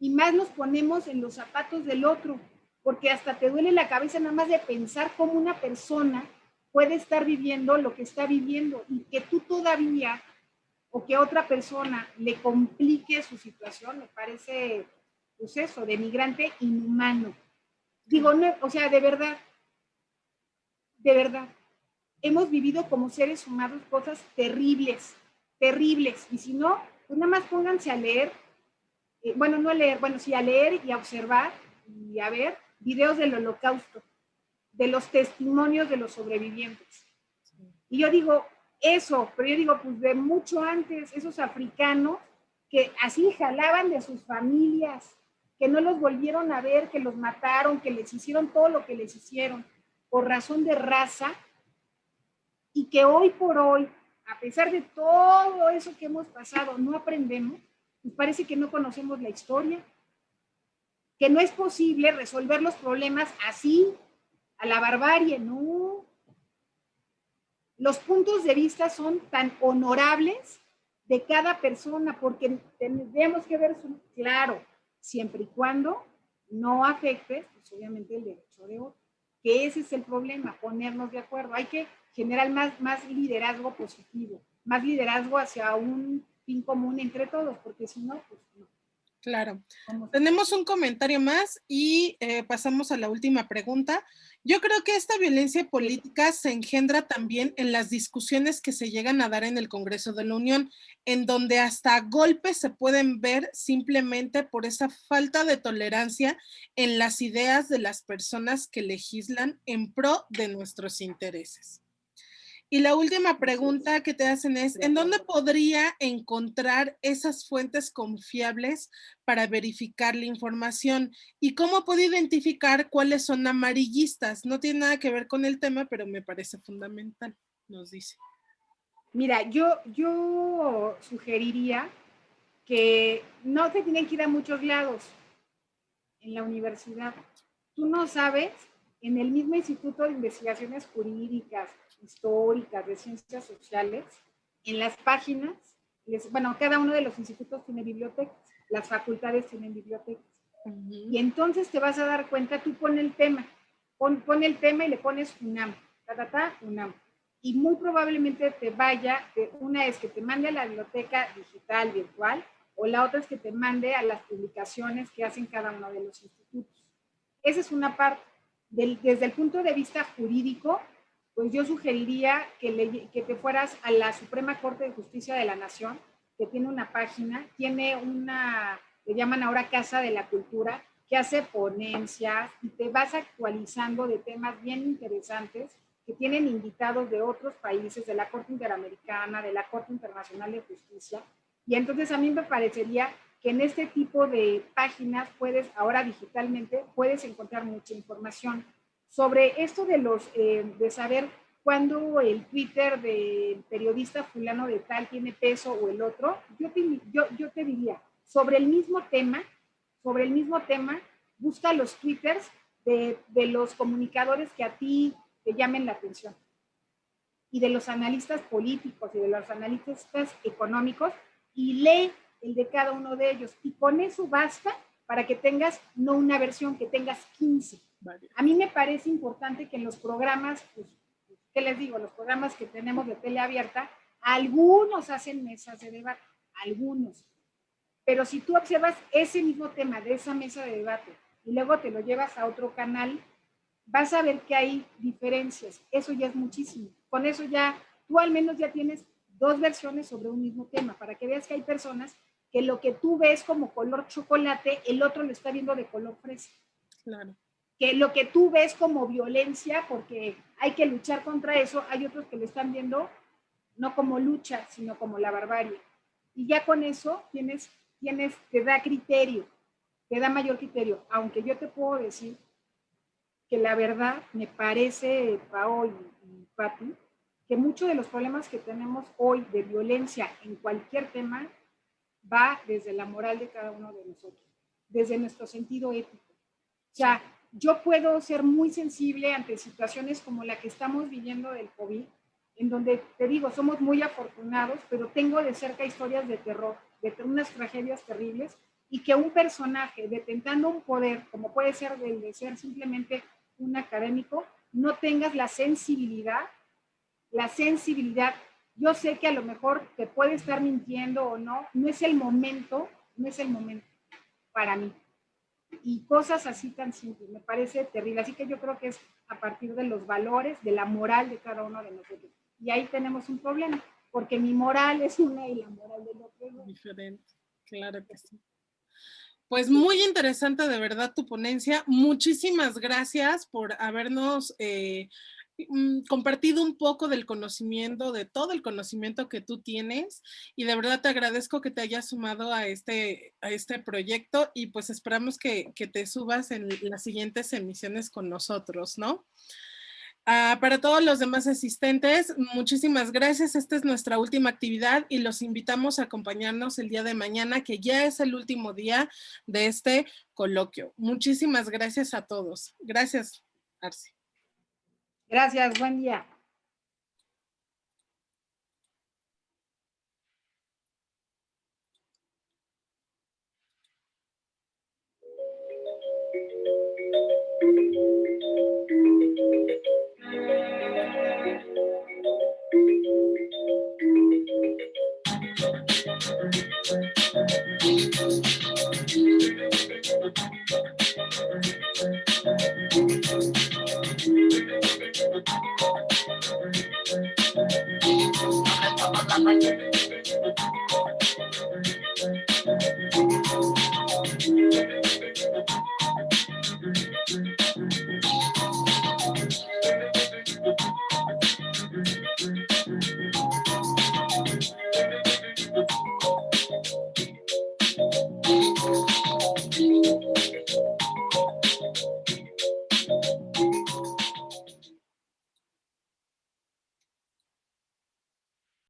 y más nos ponemos en los zapatos del otro, porque hasta te duele la cabeza nada más de pensar cómo una persona puede estar viviendo lo que está viviendo y que tú todavía o que otra persona le complique su situación, me parece, pues eso, denigrante, inhumano. Digo, no, o sea, de verdad, hemos vivido como seres humanos cosas terribles, terribles, y si no, pues nada más pónganse a leer, bueno, no a leer, bueno, sí a leer y a observar y a ver videos del Holocausto, de los testimonios de los sobrevivientes. Y yo digo, eso, pero yo digo, pues de mucho antes, esos africanos que así jalaban de sus familias, que no los volvieron a ver, que los mataron, que les hicieron todo lo que les hicieron por razón de raza, y que hoy por hoy, a pesar de todo eso que hemos pasado, no aprendemos, pues parece que no conocemos la historia, que no es posible resolver los problemas así, a la barbarie, no. Los puntos de vista son tan honorables de cada persona, porque tendríamos que ver, claro, siempre y cuando no afecte, pues obviamente, el derecho de otro, que ese es el problema, ponernos de acuerdo. Hay que generar más liderazgo positivo, más liderazgo hacia un fin común entre todos, porque si no, pues no. Claro. Tenemos un comentario más y pasamos a la última pregunta. Yo creo que esta violencia política se engendra también en las discusiones que se llegan a dar en el Congreso de la Unión, en donde hasta golpes se pueden ver simplemente por esa falta de tolerancia en las ideas de las personas que legislan en pro de nuestros intereses. Y la última pregunta que te hacen es, ¿en dónde podría encontrar esas fuentes confiables para verificar la información? ¿Y cómo puedo identificar cuáles son amarillistas? No tiene nada que ver con el tema, pero me parece fundamental, nos dice. Mira, yo sugeriría que no se tienen que ir a muchos lados en la universidad. Tú no sabes, en el mismo Instituto de Investigaciones Jurídicas, Históricas, de Ciencias Sociales, en las páginas, bueno, cada uno de los institutos tiene bibliotecas, las facultades tienen bibliotecas. Y entonces te vas a dar cuenta, tú pon el tema, pon el tema y le pones UNAM, UNAM. Y muy probablemente te vaya, una es que te mande a la biblioteca digital, virtual, o la otra es que te mande a las publicaciones que hacen cada uno de los institutos. Esa es una parte. Desde el punto de vista jurídico, pues yo sugeriría que te fueras a la Suprema Corte de Justicia de la Nación, que tiene una página, tiene le llaman ahora Casa de la Cultura, que hace ponencias y te vas actualizando de temas bien interesantes que tienen invitados de otros países, de la Corte Interamericana, de la Corte Internacional de Justicia, y entonces a mí me parecería que en este tipo de páginas ahora digitalmente, puedes encontrar mucha información sobre esto de saber cuándo el Twitter del periodista fulano de tal tiene peso o el otro. Yo te diría, sobre el mismo tema, busca los Twitters de los comunicadores que a ti te llamen la atención y de los analistas políticos y de los analistas económicos, y lee el de cada uno de ellos, y con eso basta para que tengas no una versión, que tengas 15. Vale. A mí me parece importante que en los programas, pues, ¿qué les digo? Los programas que tenemos de tele abierta, algunos hacen mesas de debate, algunos. Pero si tú observas ese mismo tema de esa mesa de debate y luego te lo llevas a otro canal, vas a ver que hay diferencias. Eso ya es muchísimo. Con eso ya, tú al menos ya tienes 2 versiones sobre un mismo tema, para que veas que hay personas que lo que tú ves como color chocolate, el otro lo está viendo de color fresa. Claro. Que lo que tú ves como violencia, porque hay que luchar contra eso, hay otros que lo están viendo no como lucha, sino como la barbarie. Y ya con eso te da criterio, te da mayor criterio. Aunque yo te puedo decir que la verdad me parece, Pao y Pati, que muchos de los problemas que tenemos hoy de violencia en cualquier tema va desde la moral de cada uno de nosotros, desde nuestro sentido ético. O sea, yo puedo ser muy sensible ante situaciones como la que estamos viviendo del COVID, en donde, te digo, somos muy afortunados, pero tengo de cerca historias de terror, de unas tragedias terribles, y que un personaje detentando un poder, como puede ser el de ser simplemente un académico, no tengas la sensibilidad. Yo sé que a lo mejor te puede estar mintiendo o no, no es el momento para mí. Y cosas así tan simples, me parece terrible. Así que yo creo que es a partir de los valores, de la moral de cada uno de nosotros. Y ahí tenemos un problema, porque mi moral es una y la moral del otro es otra. Diferente, claro que sí. Pues muy interesante de verdad tu ponencia. Muchísimas gracias por habernos compartido un poco del conocimiento, de todo el conocimiento que tú tienes, y de verdad te agradezco que te hayas sumado a este proyecto, y pues esperamos que te subas en las siguientes emisiones con nosotros, ¿no? Para todos los demás asistentes, muchísimas gracias. Esta es nuestra última actividad y los invitamos a acompañarnos el día de mañana, que ya es el último día de este coloquio. Muchísimas gracias a todos. Gracias, Arce. Gracias, buen día. Bye.